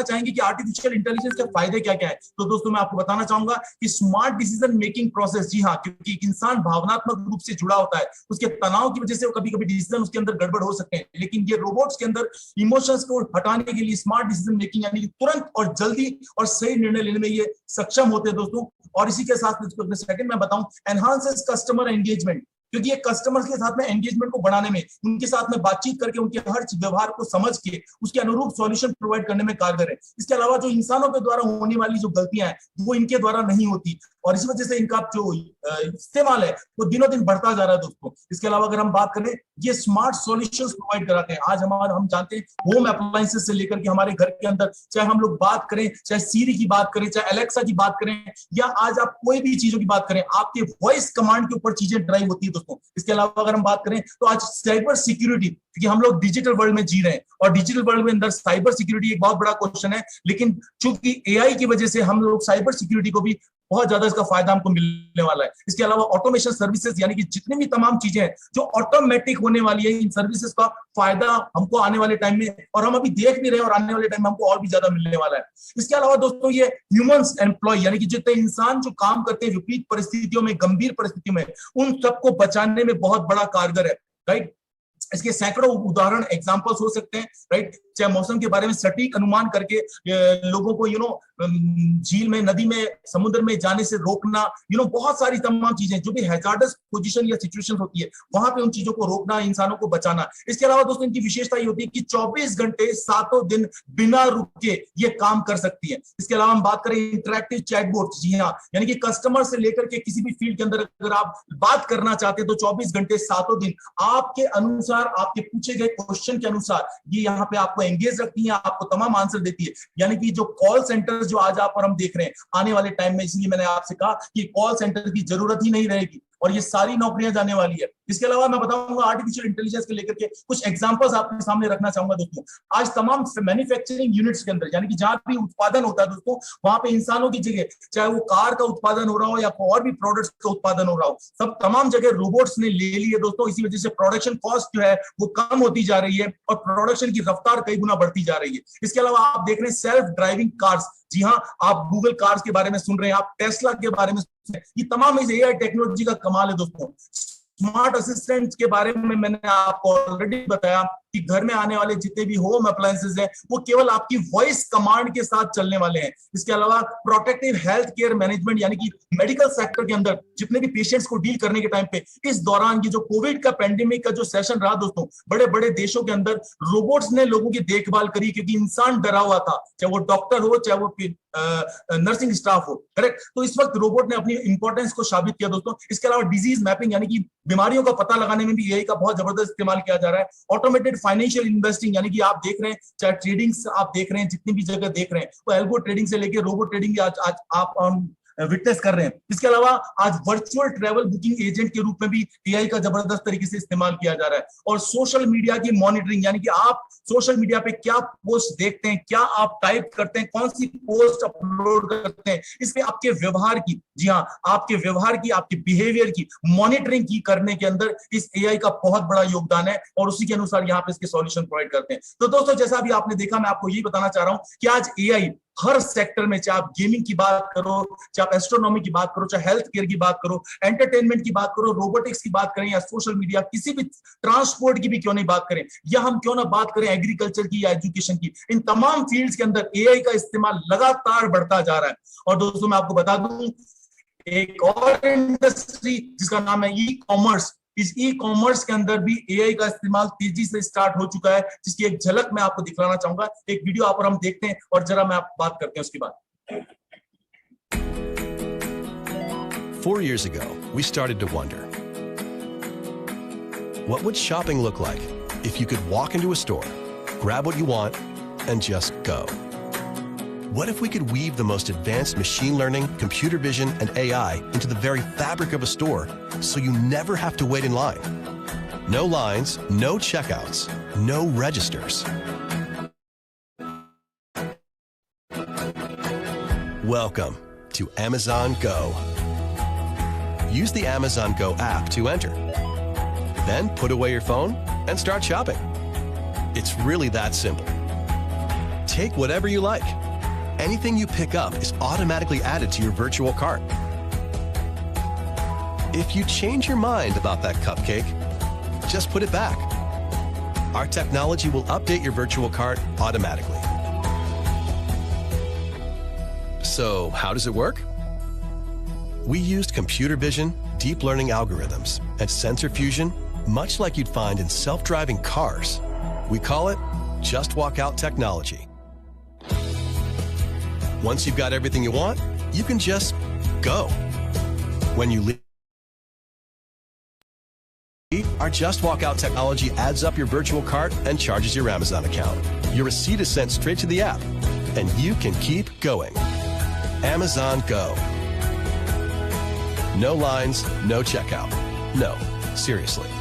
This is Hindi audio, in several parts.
चाहेंगे कि आर्टिफिशियल इंटेलिजेंस के फायदे क्या क्या है, तो दोस्तों मैं आपको बताना चाहूंगा कि स्मार्ट डिसीजन मेकिंग प्रोसेस, जी हाँ, क्योंकि इंसान भावनात्मक रूप से जुड़ा होता है, उसके तनाव की वजह से कभी कभी डिसीजन उसके अंदर गड़बड़ हो सकते हैं, लेकिन ये रोबोट्स के अंदर इमोशंस को हटाने के लिए स्मार्ट डिसीजन मेकिंग यानी कि तुरंत और जल्दी और सही निर्णय लेने में ये सक्षम होते हैं दोस्तों। और इसी के साथ सेकंड मैं बताऊं, एनहांसेस कस्टमर एंगेजमेंट, क्योंकि ये कस्टमर्स के साथ में एंगेजमेंट को बढ़ाने में, उनके साथ में बातचीत करके उनके हर व्यवहार को समझ के उसके अनुरूप सॉल्यूशन प्रोवाइड करने में कारगर है। इसके अलावा जो इंसानों के द्वारा होने वाली जो गलतियां हैं वो इनके द्वारा नहीं होती, और इस वजह से इनका जो इस्तेमाल है वो दिनों दिन बढ़ता जा रहा है दोस्तों। इसके अलावा अगर हम बात करें, ये स्मार्ट सॉल्यूशंस प्रोवाइड कराते हैं। आज हम जानते हैं होम अप्लायंसेस से लेकर के हमारे घर के अंदर, चाहे हम लोग बात करें, चाहे सीरी की बात करें, चाहे अलेक्सा की बात करें, या आज आप कोई भी चीजों की बात करें, आपके वॉइस कमांड के ऊपर चीजें ड्राइव होती है दोस्तों। इसके अलावा अगर हम बात करें तो आज साइबर सिक्योरिटी, क्योंकि हम लोग डिजिटल वर्ल्ड में जी रहे हैं और डिजिटल वर्ल्ड में अंदर साइबर सिक्योरिटी एक बहुत बड़ा क्वेश्चन है, लेकिन चूंकि एआई की वजह से हम लोग साइबर सिक्योरिटी को भी बहुत ज्यादा इसका फायदा हमको मिलने वाला है। इसके अलावा ऑटोमेशन सर्विसेज, यानी कि जितनी भी तमाम चीजें हैं जो ऑटोमेटिक होने वाली है, इन सर्विसेज का फायदा हमको आने वाले टाइम में, और हम अभी देख भी रहे हैं, और आने वाले टाइम में हमको और भी ज्यादा मिलने वाला है। इसके अलावा दोस्तों ये ह्यूमंस एम्प्लॉय, यानी कि जितने इंसान जो काम करते हैं विपरीत परिस्थितियों में, गंभीर परिस्थितियों में, उन सबको बचाने में बहुत बड़ा कारगर है, राइट। इसके सैकड़ों उदाहरण एग्जांपल्स हो सकते हैं, राइट। चाहे मौसम के बारे में सटीक अनुमान करके लोगों को झील में, नदी में, समुद्र में जाने से रोकना, बहुत सारी तमाम चीजें जो भी हैजार्डस पोजीशन या सिचुएशन होती है वहां पे उन चीजों को रोकना, इंसानों को बचाना। इसके अलावा दोस्तों इनकी विशेषता ये होती है कि 24 घंटे 7 दिन बिना रुके ये काम कर सकती है। इसके अलावा हम बात करें इंटरैक्टिव चैटबॉट, जी हाँ, यानी कि कस्टमर से लेकर के किसी भी फील्ड के अंदर अगर आप बात करना चाहते हैं तो 24 घंटे 7 दिन आपके अनुसार, आपके पूछे गए क्वेश्चन के अनुसार ये यहाँ पे आपको एंगेज रखती है, आपको तमाम आंसर देती है। यानी कि जो कॉल सेंटर जो आज आप और हम देख रहे हैं आने वाले टाइम में, इसलिए मैंने आपसे कहा कि कॉल सेंटर की जरूरत ही नहीं रहेगी और ये सारी नौकरियां जाने वाली है। इसके अलावा मैं बताऊंगा आर्टिफिशियल इंटेलिजेंस के लेकर के कुछ एग्जांपल्स आपके सामने रखना चाहूंगा दोस्तों। आज तमाम मैन्युफैक्चरिंग यूनिट्स के अंदर, यानी कि जहां भी उत्पादन होता है दोस्तों, वहां पे इंसानों की जगह, चाहे वो कार का उत्पादन हो रहा हो या और भी प्रोडक्ट्स का उत्पादन हो रहा हो, सब तमाम जगह रोबोट्स ने ले ली है दोस्तों। इसी वजह से प्रोडक्शन कॉस्ट जो है वो कम होती जा रही है और प्रोडक्शन की रफ्तार कई गुना बढ़ती जा रही है। इसके अलावा आप देख रहे हैं सेल्फ ड्राइविंग कार्स, जी हाँ, आप गूगल कार्स के बारे में सुन रहे हैं, आप टेस्ला के बारे में सुन रहे हैं, ये तमाम इस एआई टेक्नोलॉजी का कमाल है दोस्तों। स्मार्ट असिस्टेंट के बारे में मैंने आपको ऑलरेडी बताया कि घर में आने वाले जितने भी होम अप्लायंसेस हैं वो केवल आपकी वॉइस कमांड के साथ चलने वाले हैं। इसके अलावा प्रोटेक्टिव हेल्थ केयर मैनेजमेंट, यानी कि मेडिकल सेक्टर के अंदर जितने भी पेशेंट्स को डील करने के टाइम पे, इस दौरान ये जो कोविड का पेंडेमिक का जो सेशन रहा दोस्तों, बड़े बड़े देशों के अंदर रोबोट्स ने लोगों की देखभाल करी, क्योंकि इंसान डरा हुआ था, चाहे वो डॉक्टर हो, चाहे वो नर्सिंग स्टाफ हो, करेक्ट। तो इस वक्त रोबोट ने अपनी इंपॉर्टेंस को साबित किया दोस्तों। इसके अलावा डिजीज मैपिंग, यानी कि बीमारियों का पता लगाने में भी एआई का बहुत जबरदस्त इस्तेमाल किया जा रहा है। ऑटोमेटेड फाइनेंशियल इन्वेस्टिंग, यानी कि आप देख रहे हैं, चाहे ट्रेडिंग आप देख रहे हैं, जितनी भी जगह देख रहे हैं, तो एल्गो ट्रेडिंग से लेकर रोबो ट्रेडिंग आज आप विटनेस कर रहे हैं। इसके अलावा आज वर्चुअल ट्रैवल बुकिंग एजेंट के रूप में भी एआई का जबरदस्त तरीके से इस्तेमाल किया जा रहा है। और सोशल मीडिया की मॉनिटरिंग, यानी कि आप सोशल मीडिया पे क्या पोस्ट देखते हैं, क्या आप टाइप करते हैं, कौन सी पोस्ट अपलोड करते हैं, इसमें आपके व्यवहार की, जी हाँ, आपके व्यवहार की, आपके बिहेवियर की मॉनिटरिंग की करने के अंदर इस एआई का बहुत बड़ा योगदान है और उसी के अनुसार यहाँ पे इसके सॉल्यूशन प्रोवाइड करते हैं। तो दोस्तों जैसा अभी आपने देखा, मैं आपको यही बताना चाह रहा हूं कि आज एआई हर सेक्टर में, चाहे आप गेमिंग की बात करो, चाहे आप एस्ट्रोनॉमी की बात करो, चाहे हेल्थ केयर की बात करो, एंटरटेनमेंट की बात करो, रोबोटिक्स की बात करें, या सोशल मीडिया, किसी भी ट्रांसपोर्ट की भी क्यों नहीं बात करें, या हम क्यों ना बात करें एग्रीकल्चर की या एजुकेशन की, इन तमाम फील्ड्स के अंदर एआई का इस्तेमाल लगातार बढ़ता जा रहा है। और दोस्तों मैं आपको बता दूं, एक और इंडस्ट्री जिसका नाम है ई कॉमर्स, इस ई कॉमर्स के अंदर भी एआई का इस्तेमाल तेजी से स्टार्ट हो चुका है, जिसकी एक झलक मैं आपको दिखलाना चाहूंगा। एक वीडियो आप और हम देखते हैं और जरा मैं आप बात करते हैं उसके बाद। 4 years ago, we started to wonder, what would shopping look like if you could walk into a store, grab what you want, and just go? What if we could weave the most advanced machine learning, computer vision, and AI into the very fabric of a store so you never have to wait in line? No lines, no checkouts, no registers. Welcome to Amazon Go. Use the Amazon Go app to enter. Then put away your phone and start shopping. It's really that simple. take whatever you like. Anything you pick up is automatically added to your virtual cart. If you change your mind about that cupcake, just put it back. Our technology will update your virtual cart automatically. So, how does it work? We used computer vision, deep learning algorithms, and sensor fusion, much like you'd find in self-driving cars. We call it Just Walk Out technology. Once you've got everything you want, you can just go. When you leave, our Just Walk Out technology adds up your virtual cart and charges your Amazon account. Your receipt is sent straight to the app, and you can keep going. Amazon Go. No lines, no checkout. No, seriously.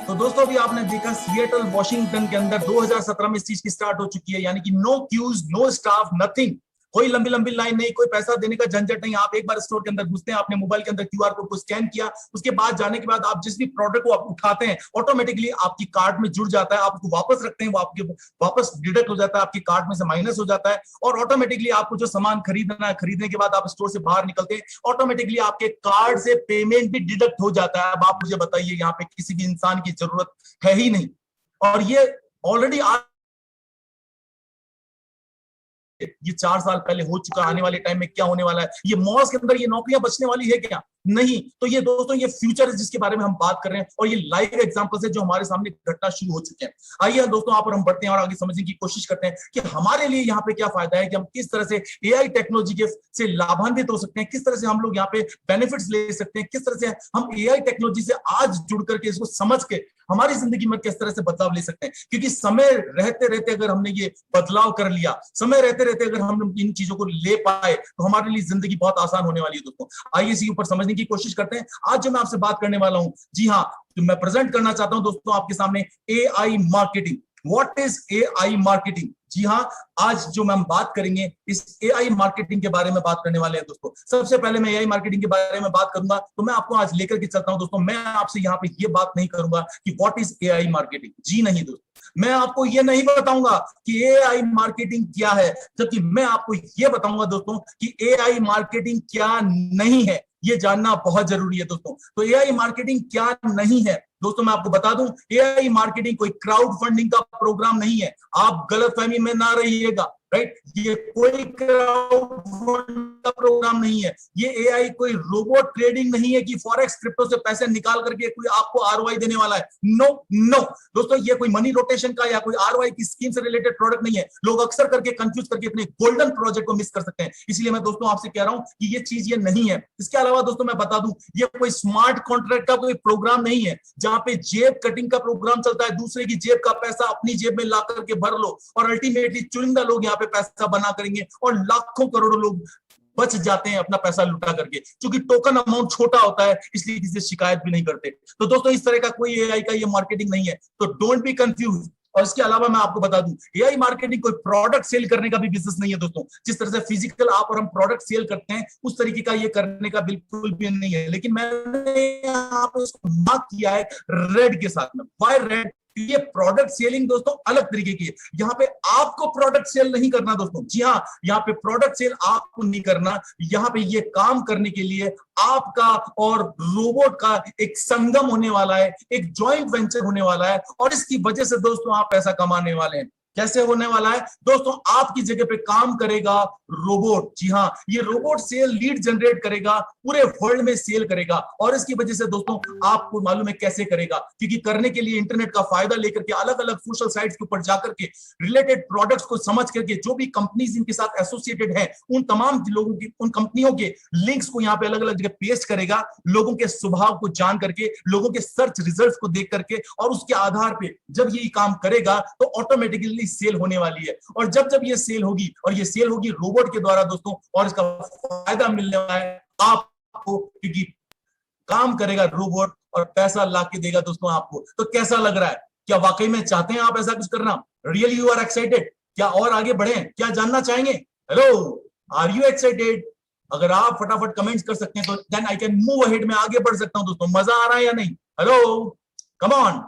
तो दोस्तों अभी आपने देखा सिएटल वॉशिंगटन के अंदर 2017 में इस चीज की स्टार्ट हो चुकी है, यानी कि no queues, no staff, nothing, कोई लंबी लंबी लाइन नहीं, कोई पैसा देने का झंझट नहीं। आप एक बार स्टोर के अंदर घुसते हैं, आपने मोबाइल के अंदर क्यूआर कोड को स्कैन किया, उसके बाद जाने के बाद आप जिस भी प्रोडक्ट को आप उठाते हैं ऑटोमेटिकली आपकी कार्ट में जुड़ जाता है, आप उसको वापस रखते हैं, वो आपके वापस डिडक्ट हो जाता है, आपकी कार्ट में से माइनस हो जाता है, और ऑटोमेटिकली आपको जो सामान खरीदना है, खरीदने के बाद आप स्टोर से बाहर निकलते हैं, ऑटोमेटिकली आपके कार्ड से पेमेंट भी डिडक्ट हो जाता है। अब आप मुझे बताइए, यहाँ पे किसी भी इंसान की जरूरत है ही नहीं, और ये ऑलरेडी ये 4 साल पहले हो चुका। आने वाले टाइम में क्या होने वाला है, ये मॉल्स के अंदर ये नौकरियां बचने वाली है क्या? नहीं। तो ये दोस्तों ये फ्यूचर है जिसके बारे में हम बात कर रहे हैं, और ये लाइव एग्जांपल्स है जो हमारे सामने घटना शुरू हो चुके हैं। आइए दोस्तों यहाँ पर हम बढ़ते हैं और आगे समझने की कोशिश करते हैं कि हमारे लिए यहाँ पे क्या फायदा है, कि हम किस तरह से एआई टेक्नोलॉजी के से लाभान्वित हो सकते हैं, किस तरह से हम लोग यहाँ पे बेनिफिट्स ले सकते हैं, किस तरह से हम एआई टेक्नोलॉजी से आज जुड़ करके इसको समझ के हमारी जिंदगी में किस तरह से बदलाव ले सकते हैं। क्योंकि समय रहते रहते अगर हमने ये बदलाव कर लिया, समय रहते रहते अगर हम इन चीजों को ले पाए, तो हमारे लिए जिंदगी बहुत आसान होने वाली है दोस्तों। आइए इसी ऊपर समझने की कोशिश करते हैं। आज जो मैं आपसे बात करने वाला हूं, जी हाँ, तो मैं प्रेजेंट करना चाहता हूं दोस्तों आपके सामने AI marketing. What is AI marketing? जी हाँ, आज जो हम बात करेंगे इस एआई मार्केटिंग के बारे में बात करने वाले हैं दोस्तों। सबसे पहले मैं एआई मार्केटिंग के बारे में बात करूंगा, तो मैं आपको आज लेकर के चलता हूं दोस्तों। मैं आपसे यहाँ पे ये बात नहीं करूंगा कि व्हाट इज एआई मार्केटिंग, जी नहीं दोस्तों। मैं आपको ये नहीं बताऊंगा कि एआई मार्केटिंग क्या है, जबकि मैं आपको ये बताऊंगा दोस्तों कि एआई मार्केटिंग क्या नहीं है। ये जानना बहुत जरूरी है दोस्तों। तो एआई मार्केटिंग क्या नहीं है दोस्तों, मैं आपको बता दूं, एआई मार्केटिंग कोई क्राउड फंडिंग का प्रोग्राम नहीं है। आप गलतफहमी में ना रहिएगा, राइट? ये कोई क्राउड फंडिंग का प्रोग्राम नहीं है। ये एआई कोई रोबोट ट्रेडिंग नहीं है कि फॉरेक्स क्रिप्टो से पैसे निकाल करके कोई आपको आरओआई देने वाला है। नो नो दोस्तों, ये कोई मनी रोटेशन का या कोई आरओआई की स्कीम से रिलेटेड प्रोडक्ट नहीं है। लोग अक्सर करके कंफ्यूज करके अपने गोल्डन प्रोजेक्ट को मिस कर सकते हैं। इसलिए मैं दोस्तों आपसे कह रहा हूं कि ये चीज ये नहीं है। इसके अलावा दोस्तों मैं बता दूं, ये कोई स्मार्ट कॉन्ट्रैक्ट का कोई प्रोग्राम नहीं है जहां पे जेब कटिंग का प्रोग्राम चलता है, दूसरे की जेब का पैसा अपनी जेब में ला करके भर लो, और अल्टीमेटली चुनिंदा लोग यहाँ पे पैसा बना करेंगे और लाखों करोड़ों लोग बच जाते हैं अपना पैसा लुटा करके। क्योंकि टोकन अमाउंट छोटा होता है, इसलिए किसी से शिकायत भी नहीं करते। तो दोस्तों इस तरह का कोई एआई का ये मार्केटिंग नहीं है, तो डोंट बी कंफ्यूज। और इसके अलावा मैं आपको बता दूं, एआई मार्केटिंग कोई प्रोडक्ट सेल करने का भी बिजनेस नहीं है दोस्तों। जिस तरह से फिजिकल आप और हम प्रोडक्ट सेल करते हैं, उस तरीके का ये करने का बिल्कुल भी नहीं है। लेकिन मैंने यहाँ पे उसको मार्क किया है रेड के साथ में। Why red? ये प्रोडक्ट सेलिंग दोस्तों अलग तरीके की है। यहाँ पे आपको प्रोडक्ट सेल नहीं करना दोस्तों। जी हाँ, यहाँ पे प्रोडक्ट सेल आपको नहीं करना। यहाँ पे ये काम करने के लिए आपका और रोबोट का एक संगम होने वाला है, एक जॉइंट वेंचर होने वाला है, और इसकी वजह से दोस्तों आप पैसा कमाने वाले हैं। कैसे होने वाला है दोस्तों? आपकी जगह पे काम करेगा रोबोट। जी हाँ, ये रोबोट सेल लीड जनरेट करेगा, पूरे वर्ल्ड में सेल करेगा। और इसकी वजह से दोस्तों आपको मालूम है कैसे करेगा, क्योंकि करने के लिए इंटरनेट का फायदा लेकर के अलग अलग सोशल साइट्स के ऊपर जाकर के रिलेटेड प्रोडक्ट्स को समझ करके जो भी कंपनीज इनके साथ एसोसिएटेड है, उन तमाम लोगों की, उन कंपनियों के लिंक्स को यहाँ पे अलग अलग जगह पेस्ट करेगा, लोगों के स्वभाव को जान करके, लोगों के सर्च रिजल्ट्स को देख करके, और उसके आधार पे जब ये काम करेगा तो ऑटोमेटिकली सेल होने वाली है। और जब जब ये सेल होगी, और ये सेल होगी रोबोट के द्वारा दोस्तों, और इसका फायदा मिलने वाला है आपको, क्योंकि काम करेगा रोबोट और पैसा ला के देगा दोस्तों आपको। तो कैसा लग रहा है? क्या वाकई में चाहते हैं आप ऐसा कुछ करना? Really you are excited? क्या और आगे बढ़े? क्या जानना चाहेंगे? Hello, are you excited? अगर आप फटाफट कमेंट्स कर सकते हैं तो then I can move ahead, मैं आगे बढ़ सकता हूं दोस्तों। मजा आ रहा है या नहीं? Hello, come on,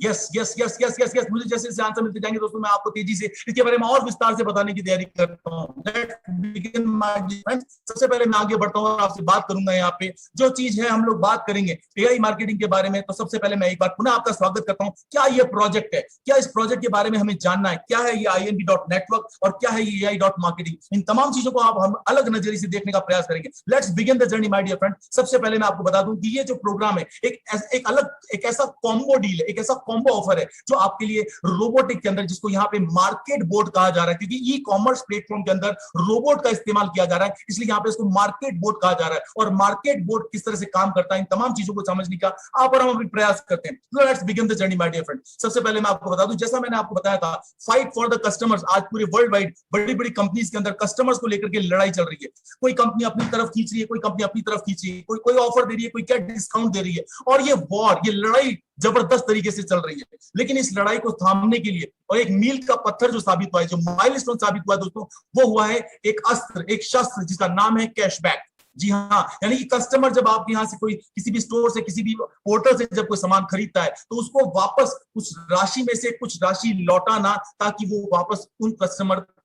yes yes yes yes yes yes. मुझे जैसे जैसे आंसर मिलते जाएंगे दोस्तों मैं आपको तेजी से इसके बारे में और विस्तार से बताने की तैयारी करता हूं। Let's begin my friends. सबसे पहले मैं आगे बढ़ता हूं और आपसे बात करूंगा यहाँ पे जो चीज है, हम लोग बात करेंगे एआई मार्केटिंग के बारे में। तो सबसे पहले मैं एक बार पुनः आपका स्वागत करता हूं। क्या ये प्रोजेक्ट है, क्या इस प्रोजेक्ट के बारे में हमें जानना है, क्या है ये INB.network और क्या है ये AI.marketing, इन तमाम चीजों को आप हम अलग नजरिए से देखने का प्रयास करेंगे। Let's begin the journey my dear friend. सबसे पहले मैं आपको बता दूं कि ये जो प्रोग्राम है एक ऐसा कॉम्बो डील है, एक ऐसा कॉम्बो ऑफर है जो आपके लिए रोबोटिक के अंदर, जिसको यहाँ पे मार्केट बोर्ड कहा जा रहा है, क्योंकि ई कॉमर्स प्लेटफॉर्म के अंदर रोबोट का इस्तेमाल किया जा रहा है, इसलिए यहाँ पे इसको मार्केट बोर्ड कहा जा रहा है। और मार्केट बोर्ड किस तरह से काम करता है, इन तमाम चीजों को समझने का आप और हम अभी प्रयास करते हैं। तो let's begin the journey my dear friend. सबसे पहले मैं आपको बता दूं, जैसा मैंने आपको बताया था, फाइट फॉर द कस्टमर्स। आज पूरे वर्ल्ड वाइड बड़ी बड़ी कंपनीज के अंदर कस्टमर्स को लेकर के लड़ाई चल रही है। कोई कंपनी अपनी तरफ खींच रही है, कोई कंपनी अपनी तरफ खींच रही है, कोई ऑफर दे रही है, कोई क्या डिस्काउंट दे रही है, और ये वॉर, ये लड़ाई जबरदस्त तरीके से चल रही है। लेकिन इस लड़ाई को थामने के लिए और एक मील का पत्थर जो साबित हुआ है, जो माइलस्टोन साबित हुआ है दोस्तों, वो हुआ है एक अस्त्र, एक शस्त्र जिसका नाम है कैशबैक। जी हाँ, यानी कि कस्टमर जब आप यहाँ से कोई किसी भी स्टोर से, किसी भी पोर्टल से जब कोई सामान खरीदता है तो उसको वापस उस राशि में से कुछ राशि लौटाना, ताकि वो वापस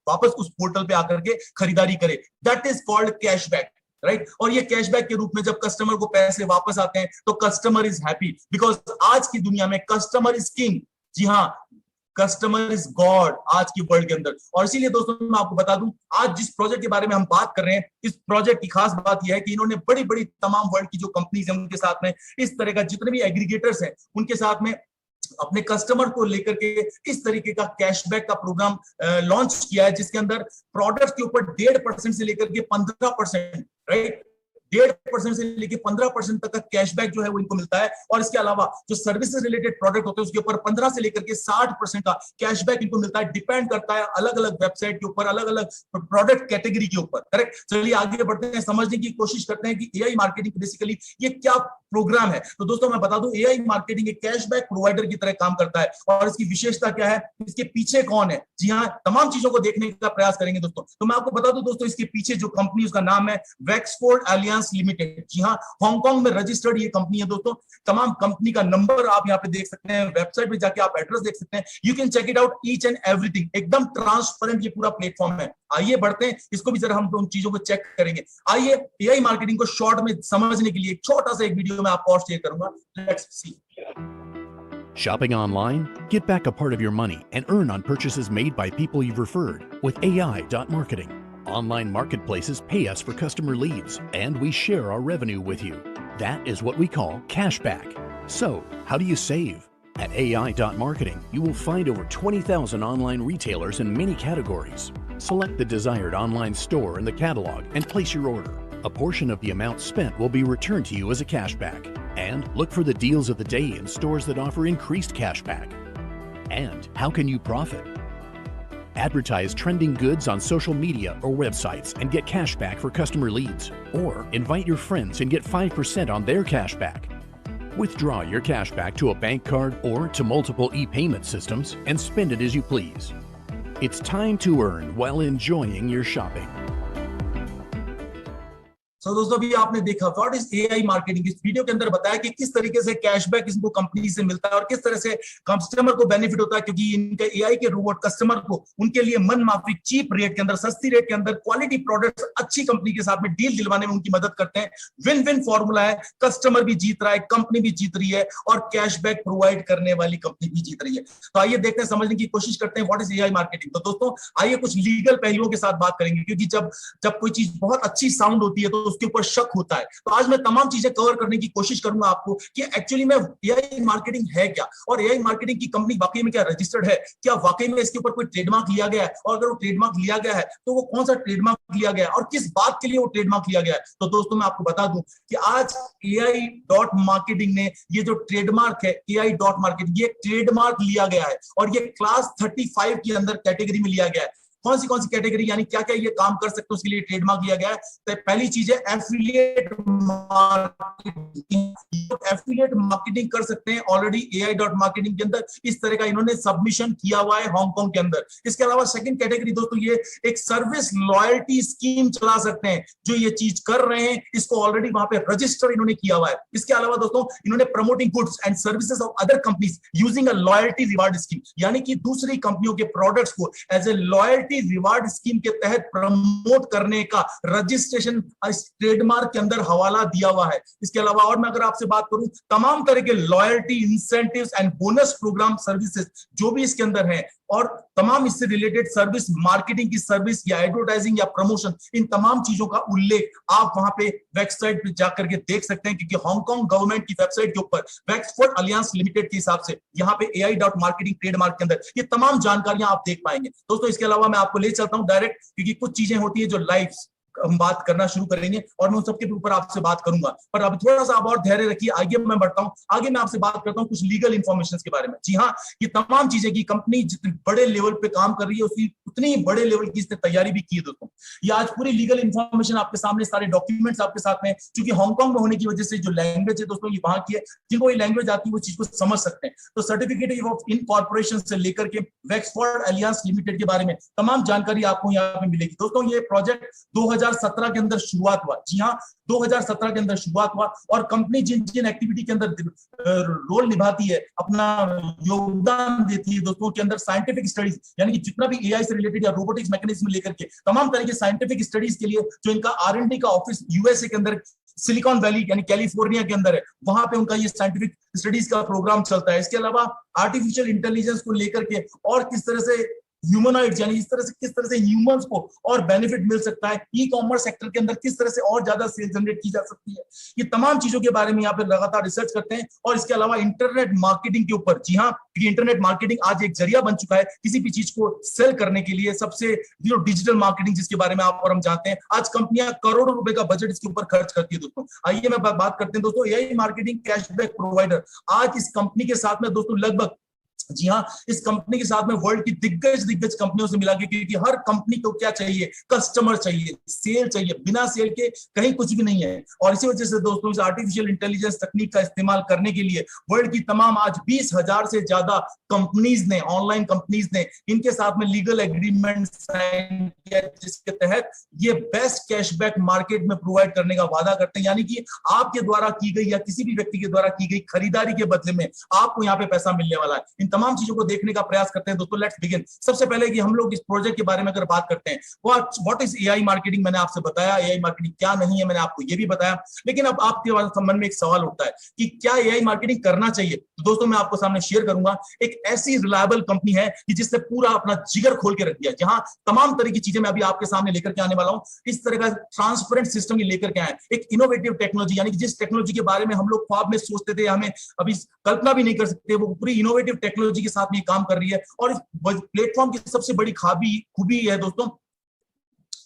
वापस उस पोर्टल पे आकर के खरीदारी करे। That is called cashback, right. और ये कैशबैक के रूप में जब कस्टमर को पैसे वापस आते हैं तो कस्टमर इज हैप्पी, बिकॉज आज की दुनिया में कस्टमर इज किंग। जी हाँ, कस्टमर इज गॉड आज की वर्ल्ड के अंदर। और इसीलिए दोस्तों मैं आपको बता दूं, आज जिस प्रोजेक्ट के बारे में हम बात कर रहे हैं, इस प्रोजेक्ट की खास बात यह है कि इन्होंने बड़ी बड़ी तमाम वर्ल्ड की जो कंपनीज हैं उनके साथ में, इस तरह का जितने भी एग्रीगेटर्स हैं उनके साथ में अपने कस्टमर को लेकर के इस तरीके का कैशबैक का प्रोग्राम लॉन्च किया है, जिसके अंदर प्रोडक्ट के ऊपर 1.5% से लेकर के 15%, राइट, 1.5% से लेकर 15% तक का कैशबैक जो है वो इनको मिलता है। और इसके अलावा जो सर्विसेज रिलेटेड प्रोडक्ट होते हैं उसके ऊपर 15 से लेकर के 60% का कैशबैक इनको मिलता है। डिपेंड करता है अलग अलग वेबसाइट के ऊपर, अलग अलग प्रोडक्ट कैटेगरी के ऊपर, करेक्ट। चलिए आगे बढ़ते हैं, समझने की कोशिश करते हैं कि एआई मार्केटिंग बेसिकली ये क्या प्रोग्राम है। तो दोस्तों मैं बता दूं, एआई मार्केटिंग एक कैशबैक प्रोवाइडर की तरह काम करता है। और इसकी विशेषता क्या है, इसके पीछे कौन है, जी हाँ, तमाम चीजों को देखने का प्रयास करेंगे दोस्तों। तो मैं आपको बता दूं दोस्तों, इसके पीछे जो कंपनी, उसका नाम है वैक्सफोर्ड एलियंस लिमिटेड। जी हाँ, हांगकांग में रजिस्टर्ड ये कंपनी है दोस्तों। तमाम कंपनी का नंबर आप यहाँ पे देख सकते हैं, वेबसाइट पे जाके आप एड्रेस देख सकते हैं। You can check it out, each and everything, एकदम ट्रांसपेरेंट ये पूरा प्लेटफॉर्म है। आइए बढ़ते हैं, इसको भी जरा हम उन चीजों को चेक करेंगे। आइए एआई मार्केटिंग को शॉर्ट में समझने के लिए एक छोटा सा एक वीडियो में आपको और शेयर करूंगा। Let's see. Shopping online? Get back a part of your money and earn on purchases made by people you've referred with AI.marketing. Online marketplaces pay us for customer leads, and we share our revenue with you. That is what we call cashback. So, how do you save? At AI.marketing, you will find over 20,000 online retailers in many categories. Select the desired online store in the catalog and place your order. A portion of the amount spent will be returned to you as a cashback. And look for the deals of the day in stores that offer increased cashback. And how can you profit? Advertise trending goods on social media or websites and get cashback for customer leads. Or invite your friends and get 5% on their cashback. Withdraw your cashback to a bank card or to multiple e-payment systems and spend it as you please. It's time to earn while enjoying your shopping. So, दोस्तों अभी आपने देखा व्हाट इज एआई मार्केटिंग। इस वीडियो के अंदर बताया कि किस तरीके से कैशबैक इनको कंपनी से मिलता है और किस तरह से कस्टमर को बेनिफिट होता है, क्योंकि इनके एआई के रोबोट कस्टमर को उनके लिए मन माफिक चीप रेट के अंदर, सस्ती रेट के अंदर क्वालिटी प्रोडक्ट्स अच्छी कंपनी के साथ में डील दिलवाने में उनकी मदद करते हैं। विन विन फॉर्मूला है, कस्टमर भी जीत रहा है, कंपनी भी जीत रही है और कैशबैक प्रोवाइड करने वाली कंपनी भी जीत रही है। तो आइए देखते हैं, समझने की कोशिश करते हैं व्हाट इज एआई मार्केटिंग। तो दोस्तों आइए कुछ लीगल पहलुओं के साथ बात करेंगे, क्योंकि जब कोई चीज बहुत अच्छी साउंड होती है तो उसके ऊपर शक होता है। तो आज मैं तमाम चीजें कवर करने की कोशिश करूंगा आपको कि एक्चुअली में एआई मार्केटिंग है क्या, और एआई मार्केटिंग की कंपनी वाकई में क्या रजिस्टर्ड है, क्या वाकई में इसके ऊपर कोई ट्रेडमार्क लिया गया है, और अगर वो ट्रेडमार्क लिया गया है तो वो कौन सा ट्रेडमार्क लिया गया है और किस बात के लिए वो ट्रेडमार्क लिया गया है। तो दोस्तों मैं आपको बता दूं कि आज AI.marketing ने ये जो ट्रेडमार्क है AI.marketing, ये ट्रेडमार्क लिया गया है और ये क्लास 35 के अंदर कैटेगरी में लिया गया है। कौन सी कैटेगरी यानी क्या क्या ये काम कर सकते हैं उसके लिए ट्रेडमार्क लिया गया है। तो पहली चीज है एफिलिएट मार्केटिंग। एफिलिएट मार्केटिंग कर सकते हैं ऑलरेडी AI.marketing के अंदर, इस तरह का इन्होंने सबमिशन किया हुआ है हांगकांग के अंदर। इसके अलावा सेकंड कैटेगरी दोस्तों ये एक सर्विस लॉयल्टी स्कीम चला सकते हैं, जो ये चीज कर रहे हैं इसको ऑलरेडी वहां पे रजिस्टर इन्होंने किया हुआ है। इसके अलावा दोस्तों इन्होंने promoting goods and services of other companies using a loyalty reward scheme, यानी कि दूसरी कंपनियों के प्रोडक्ट्स को as a loyalty reward scheme के तहत प्रमोट करने का रजिस्ट्रेशन ट्रेडमार्क के अंदर हवाला दिया हुआ है। इसके अलावा और मैं अगर आपसे बात करूं, तमाम तरह के loyalty incentives and bonus program services जो भी इसके अंदर है, और तमाम इससे रिलेटेड सर्विस, मार्केटिंग की सर्विस या एडवर्टाइजिंग या प्रमोशन, इन तमाम चीजों का उल्लेख आप वहां पे वेबसाइट पे जाकर के देख सकते हैं, क्योंकि हांगकांग गवर्नमेंट की वेबसाइट के ऊपर वेक्सफोर्ड अलियांस लिमिटेड के हिसाब से यहाँ पे AI.marketing ट्रेडमार्क के अंदर ये तमाम जानकारियां आप देख पाएंगे। दोस्तों इसके अलावा मैं आपको ले चलता हूं डायरेक्ट, क्योंकि कुछ चीजें होती है जो लाइव हम बात करना शुरू करेंगे और मैं उन सबके ऊपर आपसे बात करूंगा, पर अब थोड़ा सा आप और धैर्य रखिए, आगे मैं बढ़ता हूं। आगे मैं आपसे बात करता हूं कुछ लीगल इंफॉर्मेशन के बारे में। जी हाँ, ये तमाम चीजें की कंपनी जितने बड़े लेवल पे काम कर रही है उसी उतनी बड़े लेवल की इसने तैयारी भी की है दोस्तों। ये आज पूरी लीगल इंफॉर्मेशन आपके सामने, सारे डॉक्यूमेंट्स आपके साथ में, क्योंकि हांगकांग में होने की वजह से जो लैंग्वेज है दोस्तों ये वहां की है, जिनको ये लैंग्वेज आती है वो चीज को समझ सकते हैं। तो सर्टिफिकेट ऑफ इनकॉर्पोरेशन से लेकर के वेक्सफोर्ड अलियांस लिमिटेड के बारे में तमाम जानकारी आपको यहाँ पे मिलेगी। दोस्तों ये प्रोजेक्ट 2017 के अंदर शुरुआत हुआ। जी हाँ, 2017 के अंदर शुरुआत हुआ, और कंपनी जिन जिन एक्टिविटी के अंदर रोल निभाती है, अपना योगदान देती है दोस्तों के अंदर साइंटिफिक स्टडीज, यानी कि जितना भी AI से रिलेटेड या रोबोटिक्स मैकेनिज्म लेकर के तमाम तरह के साइंटिफिक स्टडीज के लिए जो इनका R&D का ऑफिस USA के अंदर सिलिकॉन वैली यानी कैलिफोर्निया के अंदर है, वहां पे उनका ये साइंटिफिक स्टडीज का प्रोग्राम चलता है। इसके अलावा आर्टिफिशियल इंटेलिजेंस को लेकर के और किस तरह से ह्यूमनॉइड्स यानी किस तरह से ह्यूमंस को और बेनिफिट मिल सकता है, ई कॉमर्स सेक्टर के अंदर किस तरह से और ज्यादा सेल जनरेट की जा सकती है, ये तमाम चीजों के बारे में यहाँ पे लगातार रिसर्च करते हैं। और इसके अलावा इंटरनेट मार्केटिंग के ऊपर, जी हाँ, क्योंकि इंटरनेट मार्केटिंग आज एक जरिया बन चुका है किसी भी चीज को सेल करने के लिए। सबसे डिजिटल मार्केटिंग जिसके बारे में आप और हम जानते हैं, आज कंपनियां करोड़ों रुपए का बजट इसके ऊपर खर्च करती है दोस्तों। आइए मैं बात करते हैं दोस्तों AI मार्केटिंग कैशबैक प्रोवाइडर। आज इस कंपनी के साथ में दोस्तों लगभग, जी हाँ, इस कंपनी के साथ में वर्ल्ड की दिग्गज कंपनियों से मिला के, क्योंकि हर कंपनी को क्या चाहिए, कस्टमर चाहिए, सेल चाहिए, बिना सेल के कहीं कुछ भी नहीं है। और इसी वजह से दोस्तों इस आर्टिफिशियल इंटेलिजेंस तकनीक का इस्तेमाल करने के लिए वर्ल्ड की तमाम आज 20,000 से ज्यादा कंपनीज ने, ऑनलाइन कंपनीज ने इनके साथ में लीगल एग्रीमेंट साइन किया, जिसके तहत ये बेस्ट कैशबैक मार्केट में प्रोवाइड करने का वादा करते हैं। यानी कि आपके द्वारा की गई या किसी भी व्यक्ति के द्वारा की गई खरीदारी के बदले में आपको यहाँ पे पैसा मिलने वाला है। इन तमाम चीजों को देखने का प्रयास करते हैं दोस्तों। Let's begin. सबसे पहले कि हम लोग इस प्रोजेक्ट के बारे में अगर बात करते हैं, व्हाट इज AI मार्केटिंग, मैंने आपसे बताया AI मार्केटिंग क्या नहीं है, मैंने आपको ये भी बताया। लेकिन अब आपके मन में एक सवाल उठता है कि क्या AI मार्केटिंग करना चाहिए। तो दोस्तों मैं आपको सामने शेयर करूंगा, एक ऐसी रिलायबल कंपनी है कि जिसने पूरा अपना जिगर खोल के रख दिया, जहां तमाम तरह की चीजें मैं अभी आपके सामने लेकर के आने वाला हूं। इस तरह का ट्रांसपेरेंट सिस्टम ये लेकर के आए, एक इनोवेटिव टेक्नोलॉजी, यानी कि जिस टेक्नोलॉजी के बारे में हम लोग ख्वाब में सोचते थे, हमें अभी कल्पना भी नहीं कर सकते, वो पूरी इनोवेटिव टेक्नोलॉजी के साथ में काम कर रही है। और इस प्लेटफॉर्म की सबसे बड़ी खूबी है दोस्तों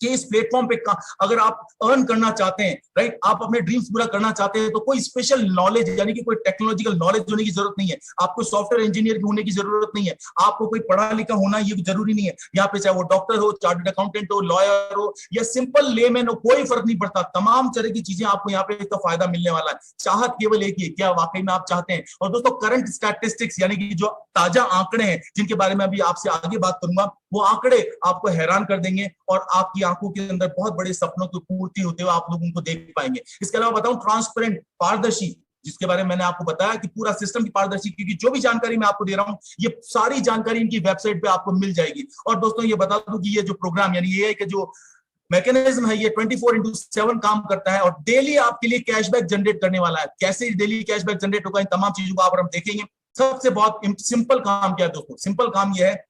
कि इस प्लेटफॉर्म पे अगर आप अर्न करना चाहते हैं, राइट, आप अपने ड्रीम्स पूरा करना चाहते हैं, तो कोई स्पेशल नॉलेज यानी कि कोई टेक्नोलॉजिकल नॉलेज होने की जरूरत नहीं है, आपको सॉफ्टवेयर इंजीनियर होने की जरूरत नहीं है, आपको कोई पढ़ा लिखा होना ये जरूरी नहीं है। यहाँ पे चाहे वो डॉक्टर हो, चार्टर्ड अकाउंटेंट हो, लॉयर हो या सिंपल लेमैन हो, कोई फर्क नहीं पड़ता। तमाम तरह की चीजें आपको यहाँ पे इसका फायदा मिलने वाला है। चाहत केवल एक ही है, क्या वाकई में आप चाहते हैं। और दोस्तों करंट स्टैटिस्टिक्स यानी कि जो ताजा आंकड़े हैं, जिनके बारे में अभी आपसे आगे बात करूंगा, वो आंकड़े आपको हैरान कर देंगे और आपकी आंखों के अंदर बहुत बड़े सपनों की पूर्ति होते हुए आप लोग उनको देख पाएंगे। इसके अलावा बताऊं, ट्रांसपेरेंट, पारदर्शी, जिसके बारे में मैंने आपको बताया कि पूरा सिस्टम की पारदर्शी, क्योंकि जो भी जानकारी मैं आपको दे रहा हूं ये सारी जानकारी इनकी वेबसाइट पे आपको मिल जाएगी। और दोस्तों ये बता दूं कि ये जो प्रोग्राम यानी AI का जो मैकेनिज्म है, ये 24/7 काम करता है और डेली आपके लिए कैशबैक जनरेट करने वाला है। कैसे डेली कैशबैक जनरेट होगा, इन तमाम चीजों को आप और हम देखेंगे। सबसे बहुत सिंपल काम क्या है दोस्तों, सिंपल काम यह है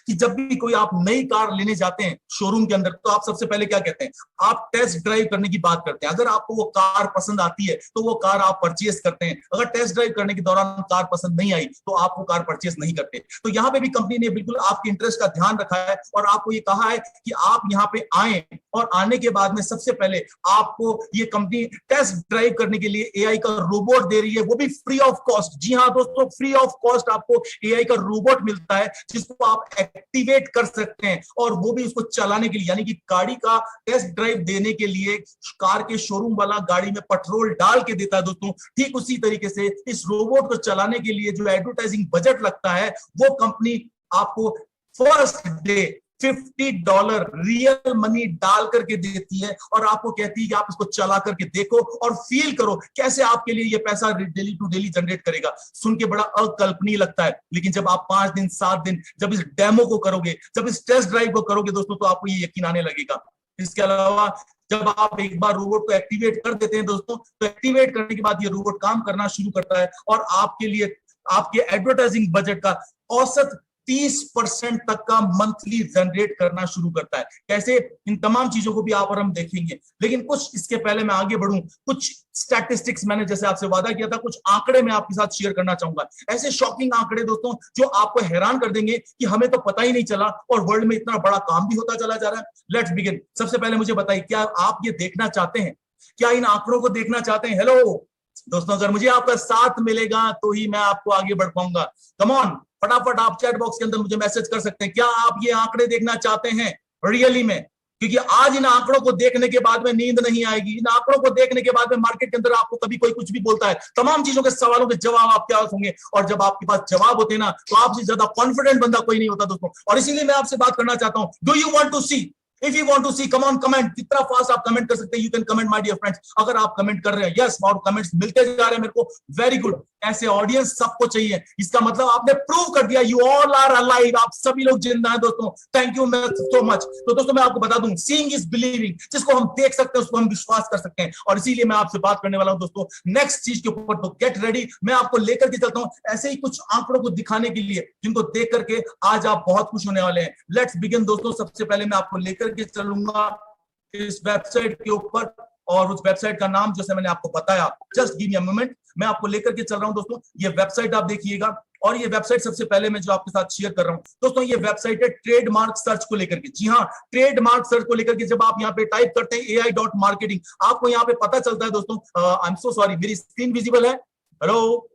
कि जब भी कोई आप नई कार लेने जाते हैं शोरूम के अंदर, तो आप सबसे पहले क्या कहते हैं, आप टेस्ट ड्राइव करने की बात करते हैं। अगर आपको वो कार पसंद आती है तो वो कार आप परचेस करते हैं। अगर टेस्ट ड्राइव करने के दौरान कार पसंद नहीं आई तो आप वो कार परचेस नहीं करते। तो यहाँ पे भी कंपनी ने बिल्कुल आपके इंटरेस्ट का ध्यान रखा है और आपको ये कहा है कि आप यहाँ पे आए और आने के बाद में सबसे पहले आपको ये कंपनी टेस्ट ड्राइव करने के लिए AI का रोबोट दे रही है, वो भी फ्री ऑफ कॉस्ट। जी हाँ दोस्तों, फ्री ऑफ कॉस्ट आपको AI का रोबोट मिलता है, जिसको आप एक्टिवेट कर सकते हैं, और वो भी उसको चलाने के लिए, यानी कि गाड़ी का टेस्ट ड्राइव देने के लिए कार के शोरूम वाला गाड़ी में पेट्रोल डाल के देता है दोस्तों। ठीक उसी तरीके से इस रोबोट को चलाने के लिए जो एडवर्टाइजिंग बजट लगता है, वो कंपनी आपको फर्स्ट डे $50 रियल मनी डाल करके देती है, और आपको कहती है कि आप इसको चला करके देखो और फील करो कैसे आपके लिए ये पैसा डेली टू डेली जनरेट करेगा। सुन के बड़ा अकल्पनीय लगता है, लेकिन जब आप 5 दिन 7 दिन जब इस डेमो को करोगे, जब इस टेस्ट ड्राइव को करोगे दोस्तों, तो आपको ये यकीन आने लगेगा। इसके अलावा जब आप एक बार रोबोट को एक्टिवेट कर देते हैं दोस्तों, तो एक्टिवेट करने के बाद ये रोबोट काम करना शुरू करता है और आपके लिए आपके एडवर्टाइजिंग बजट का औसत 30% तक का मंथली जनरेट करना शुरू करता है। कैसे, इन तमाम चीजों को भी आप और हम देखेंगे, लेकिन कुछ इसके पहले मैं आगे बढ़ूं, कुछ स्टैटिस्टिक्स मैंने जैसे आपसे वादा किया था, कुछ आंकड़े मैं आपके साथ शेयर करना चाहूंगा। ऐसे शॉकिंग आंकड़े दोस्तों जो आपको हैरान कर देंगे कि हमें तो पता ही नहीं चला और वर्ल्ड में इतना बड़ा काम भी होता चला जा रहा है। Let's begin. सबसे पहले मुझे बताइए, क्या आप ये देखना चाहते हैं? क्या इन आंकड़ों को देखना चाहते हैं? हेलो दोस्तों, अगर मुझे आपका साथ मिलेगा तो ही मैं आपको आगे बढ़ पाऊंगा। कम ऑन, फटाफट आप चैट बॉक्स के अंदर मुझे मैसेज कर सकते हैं, क्या आप ये आंकड़े देखना चाहते हैं रियली में? क्योंकि आज इन आंकड़ों को देखने के बाद में नींद नहीं आएगी। इन आंकड़ों को देखने के बाद में मार्केट के अंदर आपको कभी कोई कुछ भी बोलता है, तमाम चीजों के सवालों के जवाब आपके पास होंगे, और जब आपके पास जवाब होते हैं ना, तो आपसे ज्यादा कॉन्फिडेंट बंदा कोई नहीं होता दोस्तों। और इसीलिए मैं आपसे बात करना चाहता हूं, do you want to see? If you want to see, come on, comment. कितना फास्ट आप कमेंट कर सकते हैं? You can comment, my dear friends. अगर आप कमेंट कर रहे हैं, यस, और कमेंट्स मिलते जा रहे हैं मेरे को, वेरी गुड। ऐसे ऑडियंस सबको चाहिए। इसका मतलब आपने प्रूव कर दिया, यू ऑल आर अलाइव, आप सभी लोग जिंदा हैं दोस्तों। Thank you so much. तो दोस्तों मैं आपको बता दूं, सीइंग इज बिलीविंग, जिसको हम देख सकते हैं उसको हम विश्वास कर सकते हैं, और इसीलिए मैं आपसे बात करने वाला हूं दोस्तों नेक्स्ट चीज के ऊपर। तो गेट रेडी, मैं आपको लेकर के चलता हूं ऐसे ही कुछ आंकड़ों को दिखाने के लिए, जिनको देख करके आज आप बहुत खुश होने वाले हैं। लेट्स बिगिन दोस्तों। सबसे पहले मैं आपको लेकर के चलूंगा इस वेबसाइट के ऊपर, और उस वेबसाइट का नाम जैसे मैंने आपको बताया, just give me a moment, मैं आपको लेकर के चल रहा हूं दोस्तों। ये वेबसाइट आप देखिएगा, और ये वेबसाइट सबसे पहले मैं जो आपके साथ शेयर कर रहा हूं दोस्तों, ये वेबसाइट है ट्रेडमार्क सर्च को लेकर के। जी हाँ, ट्रेडमार्क सर्च को लेकर के जब आप यहाँ पे टाइप करते हैं AI.marketing, आपको यहाँ पे पता चलता है दोस्तों। आई एम सो सॉरी, मेरी स्क्रीन विजिबल है? Hello,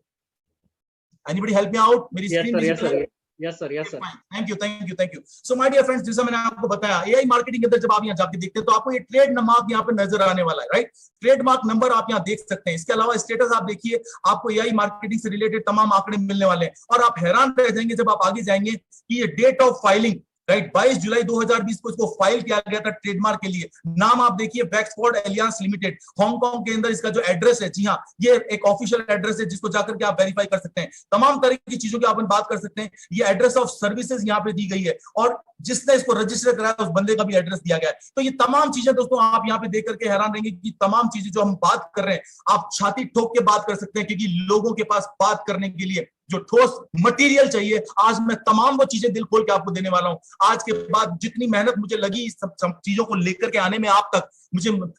anybody help me out? मेरी स्क्रीन विजिबल है? Yes sir, yes sir. Thank you. So my dear friends, जैसा मैंने आपको बताया, एआई मार्केटिंग के अंदर जब आप यहाँ जाके देखते हैं तो आपको ये ट्रेड मार्क यहाँ पे नजर आने वाला है, राइट? ट्रेड मार्क नंबर आप यहाँ देख सकते हैं। इसके अलावा स्टेटस आप देखिए, आपको एआई मार्केटिंग से रिलेटेड तमाम आंकड़े मिलने वाले हैं, और आप हैरान रह जाएंगे जब आप आगे जाएंगे कि ये डेट ऑफ फाइलिंग, राइट, 22 जुलाई 2020 को इसको फाइल किया गया था ट्रेडमार्क के लिए। नाम आप देखिए, वैक्सफोर्ड एलियांस लिमिटेड, हांगकांग के अंदर इसका जो एड्रेस है, जी हाँ, ये एक ऑफिशियल एड्रेस है जिसको जाकर के आप वेरीफाई कर सकते हैं। तमाम तरह की चीजों की आप बात कर सकते हैं। ये एड्रेस ऑफ सर्विसेज यहाँ पे दी गई है, और जिसने इसको रजिस्टर कराया उस बंदे का भी एड्रेस दिया गया है। तो ये तमाम चीजें दोस्तों आप यहाँ पे देख करके हैरान रहेंगे कि तमाम चीजें जो हम बात कर रहे हैं, आप छाती ठोक के बात कर सकते हैं, क्योंकि लोगों के पास बात करने के लिए जो ठोस मटेरियल चाहिए, आज मैं तमाम वो चीजें दिल खोल के आपको देने वाला हूं। आज के बाद जितनी मेहनत मुझे लगी इस सब चीजों को लेकर के आने में आप तक,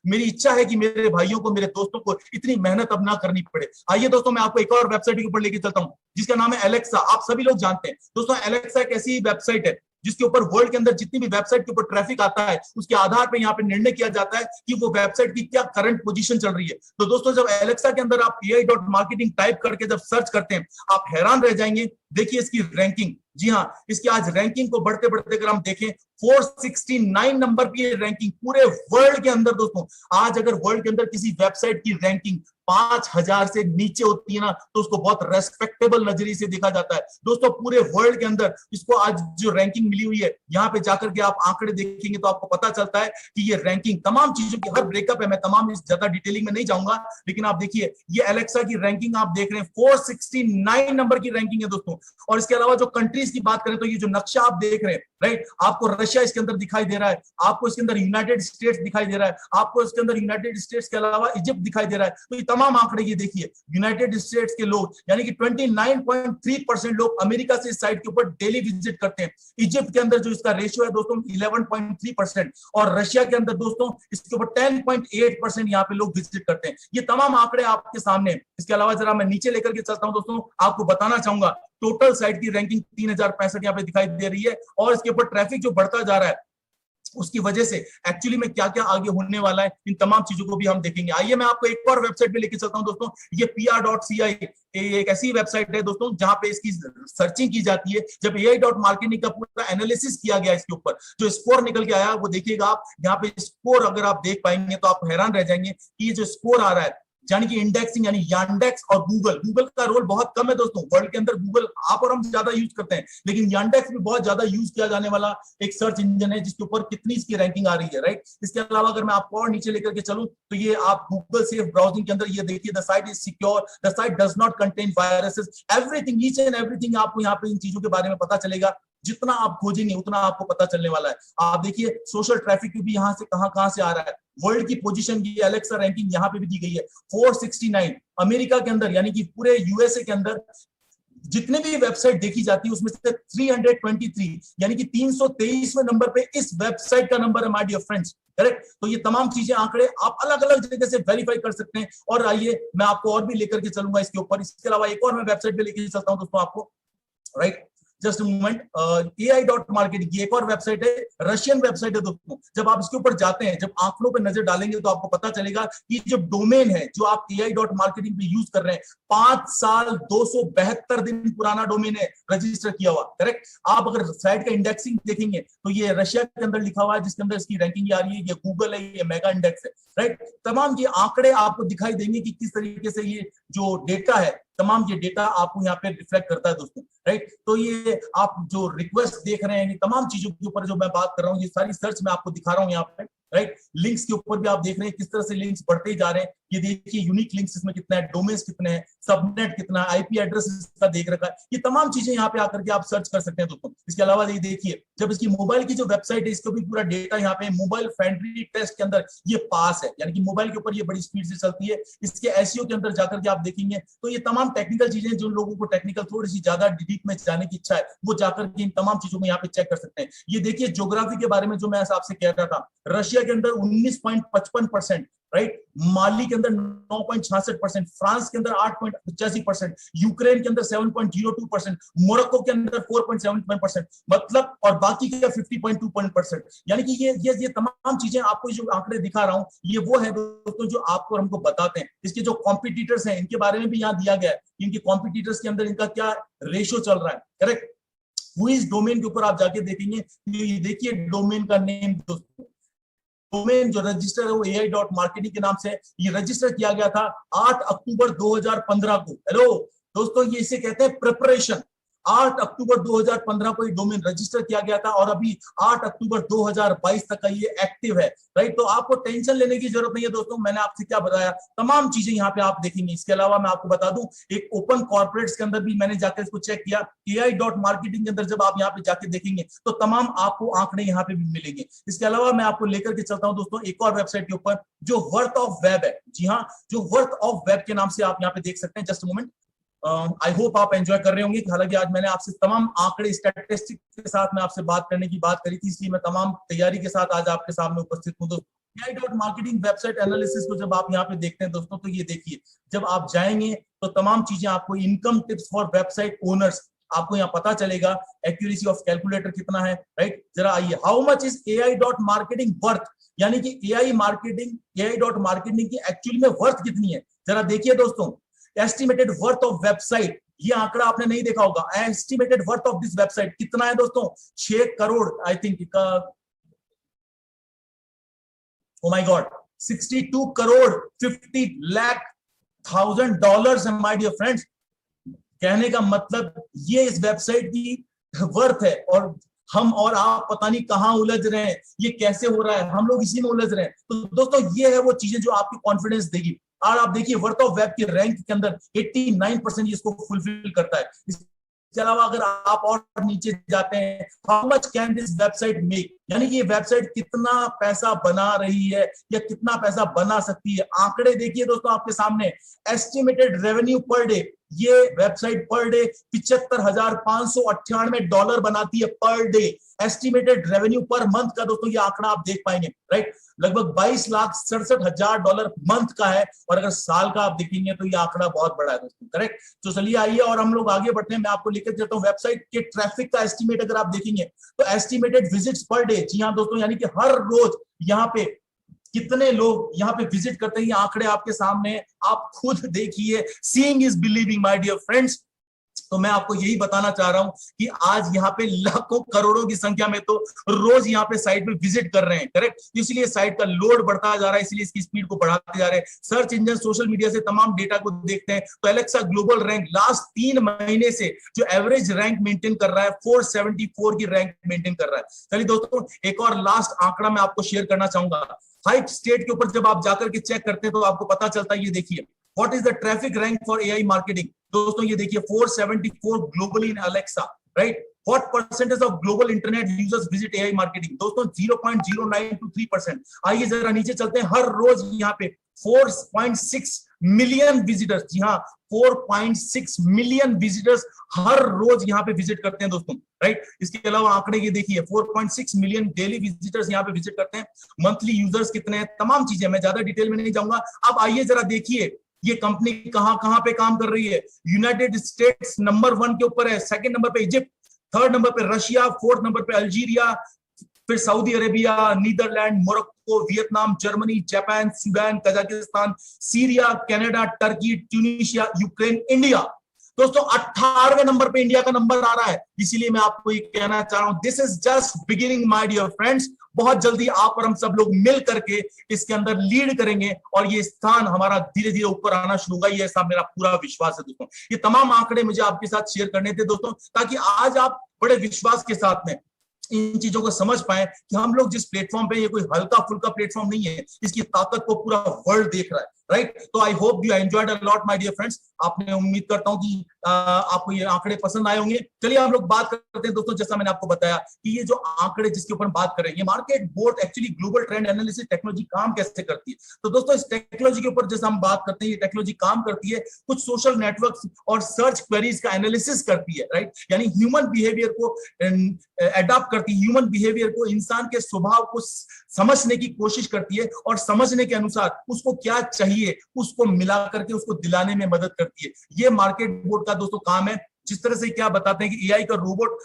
मेरी इच्छा है कि मेरे भाइयों को, मेरे दोस्तों को इतनी मेहनत अब ना करनी पड़े। आइए दोस्तों, मैं आपको एक और वेबसाइट के ऊपर लेके चलता हूं जिसका नाम है एलेक्सा। आप सभी लोग जानते हैं दोस्तों, एलेक्सा एक ऐसी वेबसाइट है जिसके ऊपर वर्ल्ड के अंदर जितनी भी वेबसाइट के ऊपर ट्रैफिक आता है, उसके आधार पर यहाँ पे निर्णय किया जाता है कि वो वेबसाइट की क्या करंट पोजीशन चल रही है। तो दोस्तों, जब एलेक्सा के अंदर आप AI.marketing टाइप करके जब सर्च करते हैं, आप हैरान रह जाएंगे। देखिए इसकी रैंकिंग, जी हाँ, इसकी आज रैंकिंग को बढ़ते बढ़ते अगर हम देखें, 469 नंबर की रैंकिंग पूरे वर्ल्ड के अंदर। दोस्तों, आज अगर वर्ल्ड के अंदर किसी वेबसाइट की रैंकिंग 5000 से नीचे होती है ना, तो उसको बहुत रेस्पेक्टेबल नजरिए से देखा जाता है। दोस्तों, पूरे वर्ल्ड के अंदर इसको आज जो रैंकिंग मिली हुई है, यहाँ पे जाकर के आप आंकड़े देखेंगे तो आपको पता चलता है कि ये रैंकिंग तमाम चीजों की, हर ब्रेकअप है, मैं तमाम इस ज्यादा डिटेलिंग में नहीं जाऊंगा, लेकिन आप देखिए ये एलेक्सा की रैंकिंग आप देख रहे हैं, 469 नंबर की रैंकिंग है दोस्तों। और इसके अलावा जो कंट्रीज की बात करें तो ये जो नक्शा आप देख रहे हैं, राइट, आपको रशिया इसके अंदर दिखाई दे रहा है, आपको इसके अंदर यूनाइटेड स्टेट्स दिखाई दे रहा है, आपको इसके अंदर यूनाइटेड स्टेट्स के अलावा इजिप्ट दिखाई दे रहा है। तो ये तमाम आंकड़े ये देखिए, यूनाइटेड स्टेट्स के लोग यानी कि 29.3% लोग अमेरिका से इस साइट के ऊपर डेली विजिट करते हैं। इजिप्ट के अंदर जो इसका रेशियो है दोस्तों 11.3%, और रशिया के अंदर दोस्तों इसके ऊपर 10.8% यहाँ पे लोग विजिट करते हैं। ये तमाम आंकड़े आपके सामने। इसके अलावा जरा मैं नीचे लेकर के चलता हूं दोस्तों, आपको बताना चाहूंगा टोटल साइट की रैंकिंग 3065 यहाँ पे दिखाई दे रही है, और इसके ऊपर ट्रैफिक जो बढ़ता जा रहा है उसकी वजह से एक्चुअली में क्या क्या आगे होने वाला है, इन तमाम चीजों को भी हम देखेंगे। आइए मैं आपको एक और वेबसाइट पे लेके चलता हूं दोस्तों। ये PR.ci एक ऐसी वेबसाइट है दोस्तों जहां पे इसकी सर्चिंग की जाती है। जब AI.marketing का पूरा एनालिसिस किया गया इसके ऊपर, जो स्कोर निकल के आया वो देखिएगा आप। यहाँ पे स्कोर अगर आप देख पाएंगे तो आप हैरान रह जाएंगे कि ये जो स्कोर आ रहा है, यानी कि इंडेक्सिंग, यानी यांडेक्स और गूगल का रोल बहुत कम है दोस्तों। वर्ल्ड के अंदर गूगल आप और हम ज्यादा यूज करते हैं, लेकिन यांडेक्स भी बहुत ज्यादा यूज किया जाने वाला एक सर्च इंजन है जिसके ऊपर कितनी इसकी रैंकिंग आ रही है, राइट। इसके अलावा अगर मैं आपको और नीचे लेकर के चलूं तो ये आप गूगल सेफ ब्राउजिंग के अंदर ये देखिए, the site is secure, the site does not contain viruses, everything, each and everything आपको यहाँ पे इन चीजों के बारे में पता चलेगा। जितना आप खोजेंगे उतना आपको पता चलने वाला है। आप देखिए सोशल ट्रैफिक भी यहाँ से कहां से आ रहा है। वर्ल्ड की पोजीशन की एलेक्सा रैंकिंग यहाँ पे भी दी गई है 469। अमेरिका के अंदर यानी कि पूरे यूएसए के अंदर जितने भी वेबसाइट देखी जाती है उसमें से 323 यानी कि 323वें नंबर पे इस वेबसाइट का नंबर है माय डियर फ्रेंड्स, करेक्ट। तो ये तमाम चीजें आंकड़े आप अलग अलग जगह से वेरीफाई कर सकते हैं। और आइए मैं आपको और भी लेकर के चलूंगा इसके ऊपर। इसके अलावा एक और मैं वेबसाइट पे लेकर चलता हूं दोस्तों आपको, राइट। जस्ट मोमेंट, AI.marketing की एक और वेबसाइट है, रशियन वेबसाइट है दोस्तों। जब आप इसके ऊपर जाते हैं, जब आंकड़ों पर नजर डालेंगे तो आपको पता चलेगा कि जो डोमेन है जो आप AI.marketing पे यूज कर रहे हैं, 5 साल 272 दिन पुराना डोमेन है रजिस्टर किया हुआ, करेक्ट। आप अगर साइट का इंडेक्सिंग देखेंगे तो ये रशिया के अंदर लिखा हुआ है, जिसके अंदर इसकी रैंकिंग आ रही है। ये गूगल है, ये मेगा इंडेक्स है, राइट। तमाम ये आंकड़े आपको दिखाई देंगे कि किस तरीके से ये जो डेटा है, तमाम ये डेटा आपको यहाँ पे रिफ्लेक्ट करता है दोस्तों, राइट। तो ये आप जो रिक्वेस्ट देख रहे हैं, तमाम चीजों के ऊपर जो मैं बात कर रहा हूँ, ये सारी सर्च मैं आपको दिखा रहा हूँ यहाँ पे, राइट। लिंक्स के ऊपर भी आप देख रहे हैं किस तरह से लिंक्स बढ़ते ही जा रहे हैं। ये देखिए यूनिक लिंक्स इसमें कितना है, डोमेन्स कितने हैं, सबनेट कितना है, आईपी एड्रेस इसका देख रखा है। ये तमाम चीजें यहाँ पे आकर के आप सर्च कर सकते हैं दोस्तों। इसके अलावा ये देखिए, जब इसकी मोबाइल की जो वेबसाइट है, इसको भी पूरा डेटा यहाँ पे मोबाइल फ्रेंडली टेस्ट के अंदर ये पास है, यानी कि मोबाइल के ऊपर ये बड़ी स्पीड से चलती है। इसके एसईओ के अंदर जाकर के आप देखेंगे तो ये तमाम टेक्निकल चीजें, जो लोगों को टेक्निकल थोड़ी सी ज्यादा डीप में जाने की इच्छा है, वो जाकर के इन तमाम चीजों को यहाँ पे चेक कर सकते हैं। ये देखिए ज्योग्राफी के बारे में जो मैं आपसे कह रहा था, रशिया के अंदर 19.55%, राइट। माली के अंदर 9.66%, फ्रांस के अंदर 8.85%, यूक्रेन के अंदर 7.02%, मोरक्को के अंदर 4.71%, मतलब और बाकी का 50.2%। यानी कि ये तमाम चीजें आपको जो आंकड़े दिखा रहा हूं, ये वो है दोस्तों जो आपको और हमको बताते हैं। इसके जो कॉम्पिटिटर्स हैं, इनके बारे में भी यहाँ दिया गया है, इनके कॉम्पिटिटर्स के अंदर इनका क्या रेशियो चल रहा है, करेक्ट। वो इस डोमेन के ऊपर आप जाके देखेंगे, ये देखिए डोमेन का नेम दोस्तों, डोमेन जो रजिस्टर है वो AI.marketing के नाम से ये रजिस्टर किया गया था 8 अक्टूबर 2015 को। हेलो दोस्तों, ये इसे कहते हैं प्रिपरेशन। 8 अक्टूबर 2015 को ये डोमेन रजिस्टर किया गया था और अभी 8 अक्टूबर 2022 तक का ये एक्टिव है, राइट। तो आपको टेंशन लेने की जरूरत नहीं है दोस्तों, मैंने आपसे क्या बताया, तमाम चीजें यहाँ पे आप देखेंगे। इसके अलावा मैं आपको बता दूं, एक ओपन कॉर्पोरेट्स के अंदर भी मैंने जाकर इसको चेक किया। AI.marketing के अंदर जब आप यहाँ पे जाके देखेंगे तो तमाम आपको आंकड़े यहाँ पे भी मिलेंगे। इसके अलावा मैं आपको लेकर के चलता हूँ दोस्तों एक और वेबसाइट के ऊपर जो वर्थ ऑफ वेब है। जी हाँ, जो वर्थ ऑफ वेब के नाम से आप यहाँ पे देख सकते हैं। जस्ट मोमेंट, आई होप आप एंजॉय कर रहे होंगे। हालांकि आज मैंने आपसे तमाम आंकड़े स्टैटिस्टिक के साथ में आपसे बात करने की बात करी थी, इसलिए मैं तमाम तैयारी के साथ आज आपके सामने उपस्थित हूँ दोस्तों। AI.marketing वेबसाइट एनालिसिस को जब आप यहाँ पे देखते हैं दोस्तों, तो ये देखिए, जब आप जाएंगे तो तमाम चीजें आपको, income tips for website owners, आपको यहाँ पता चलेगा। एक्यूरेसी ऑफ कैलकुलेटर कितना है, राइट। जरा आइए, how much is AI.marketing worth, यानी कि AI.marketing की एक्चुअली में वर्थ कितनी है, जरा देखिए दोस्तों। एस्टिमेटेड वर्थ ऑफ वेबसाइट, ये आंकड़ा आपने नहीं देखा होगा। Estimated worth of this website कितना है दोस्तों, 6 crore I think, oh my God, 62 crore 50 lakh thousand dollars है माय डियर फ्रेंड्स। कहने का मतलब ये इस वेबसाइट की वर्थ है, और हम और आप पता नहीं कहां उलझ रहे हैं, ये कैसे हो रहा है, हम लोग इसी में उलझ रहे हैं। तो दोस्तों ये है वो चीजें जो आपकी कॉन्फिडेंस देगी। और आप देखिए वर्थ ऑफ वेब की रैंक के अंदर 89% इसको फुलफिल करता है। इसके अलावा अगर आप और नीचे जाते हैं, how much can this website make, यानी कि ये वेबसाइट कितना पैसा बना रही है या कितना पैसा बना सकती है। आंकड़े देखिए दोस्तों आपके सामने। एस्टिमेटेड रेवेन्यू पर डे, ये वेबसाइट पर डे $75,598 बनाती है per day. Estimated revenue per month का दोस्तों ये आंकड़ा आप देख पाएंगे, राइट, लगभग $22,67,000 मंथ का है। और अगर साल का आप देखेंगे तो ये आंकड़ा बहुत बड़ा है दोस्तों, करेक्ट। तो चलिए आइए और हम लोग आगे बढ़ते हैं। मैं आपको लेकर चलता हूं वेबसाइट के ट्रैफिक का एस्टिमेट। अगर आप देखेंगे तो estimated visits per day day, जी हाँ दोस्तों, यानी कि हर रोज यहाँ पे कितने लोग यहाँ पे विजिट करते हैं, ये आंकड़े आपके सामने हैं, आप खुद देखिए। Seeing is believing my dear friends. तो मैं आपको यही बताना चाह रहा हूं कि आज यहाँ पे लाखों करोड़ों की संख्या में तो रोज यहाँ पे साइट पे विजिट कर रहे हैं, करेक्ट। इसलिए साइट का लोड बढ़ता जा रहा है, इसलिए इसकी स्पीड को बढ़ाते जा रहे हैं। सर्च इंजन सोशल मीडिया से तमाम डेटा को देखते हैं तो एलेक्सा ग्लोबल रैंक लास्ट 3 महीने से जो एवरेज रैंक मेंटेन कर रहा है 474 की रैंक मेंटेन कर रहा है। चलिए दोस्तों, एक और लास्ट आंकड़ा मैं आपको शेयर करना चाहूंगा। 5 स्टेट के ऊपर जब आप जाकर के चेक करते हैं तो आपको पता चलता है, ये देखिए, what is the traffic rank for AI marketing. दोस्तों ये देखिए 474 globally in Alexa, right. What percentage of global internet users visit AI marketing? दोस्तों 0.09 to 3%। आइए जरा नीचे चलते हैं। हर रोज यहाँ पे 4.6 मिलियन विजिटर्स, जी हाँ 4.6 मिलियन विजिटर्स हर रोज यहाँ पे विजिट करते हैं दोस्तों, राइट। इसके अलावा आंकड़े ये देखिए 4.6 मिलियन डेली विजिटर्स यहाँ पे विजिट करते हैं। मंथली यूजर्स कितने हैं, तमाम चीजें, मैं ज्यादा डिटेल में नहीं जाऊंगा। अब आइए जरा देखिए ये कंपनी कहां पे काम कर रही है। यूनाइटेड स्टेट्स नंबर 1 के ऊपर है, सेकंड नंबर पे इजिप्ट, थर्ड नंबर पे रशिया, फोर्थ नंबर पे अल्जीरिया, फिर Saudi Arabia, Netherland, Morocco, Vietnam, Germany, Japan, Sudan, Kazakhstan, Syria, Canada, Turkey, Tunisia, Ukraine, India. दोस्तों 18वें नंबर पे इंडिया का नंबर आ रहा है। इसीलिए मैं आपको ये कहना चाह रहा हूं, this is just beginning my dear friends. बहुत जल्दी आप और हम सब लोग मिल करके इसके अंदर लीड करेंगे और ये स्थान हमारा धीरे धीरे ऊपर आना शुरू होगा, ये ऐसा मेरा पूरा विश्वास है दोस्तों। ये तमाम आंकड़े मुझे आपके साथ शेयर करने थे दोस्तों, ताकि आज आप बड़े विश्वास के साथ में इन चीजों को समझ पाए कि हम लोग जिस प्लेटफॉर्म पे, ये कोई हल्का फुल्का प्लेटफॉर्म नहीं है, इसकी ताकत को पूरा वर्ल्ड देख रहा है, राइट। तो I hope you enjoyed a lot my dear friends. आपने, उम्मीद करता हूं कि आपको ये आंकड़े पसंद आए होंगे। चलिए हम लोग बात करते हैं दोस्तों, जैसा मैंने आपको बताया कि ये जो आंकड़े जिसके ऊपर बात कर रहे हैं, ये market board actually global trend analysis technology काम कैसे करती है। तो दोस्तों इस टेक्नोलॉजी के ऊपर जैसे हम बात करते हैं, ये टेक्नोलॉजी काम करती है कुछ सोशल नेटवर्क और सर्च क्वेरीज का एनालिसिस करती है, राइट। यानी ह्यूमन बिहेवियर को अडॉप्ट करती है, ह्यूमन बिहेवियर को, इंसान के स्वभाव को समझने की कोशिश करती है और समझने के अनुसार उसको क्या चाहिए उसको मिला करके उसको दिलाने में मदद करती है। ये मार्केट बोर्ड का दोस्तों काम है। जिस तरह से क्या बताते हैं कि एआई का रोबोट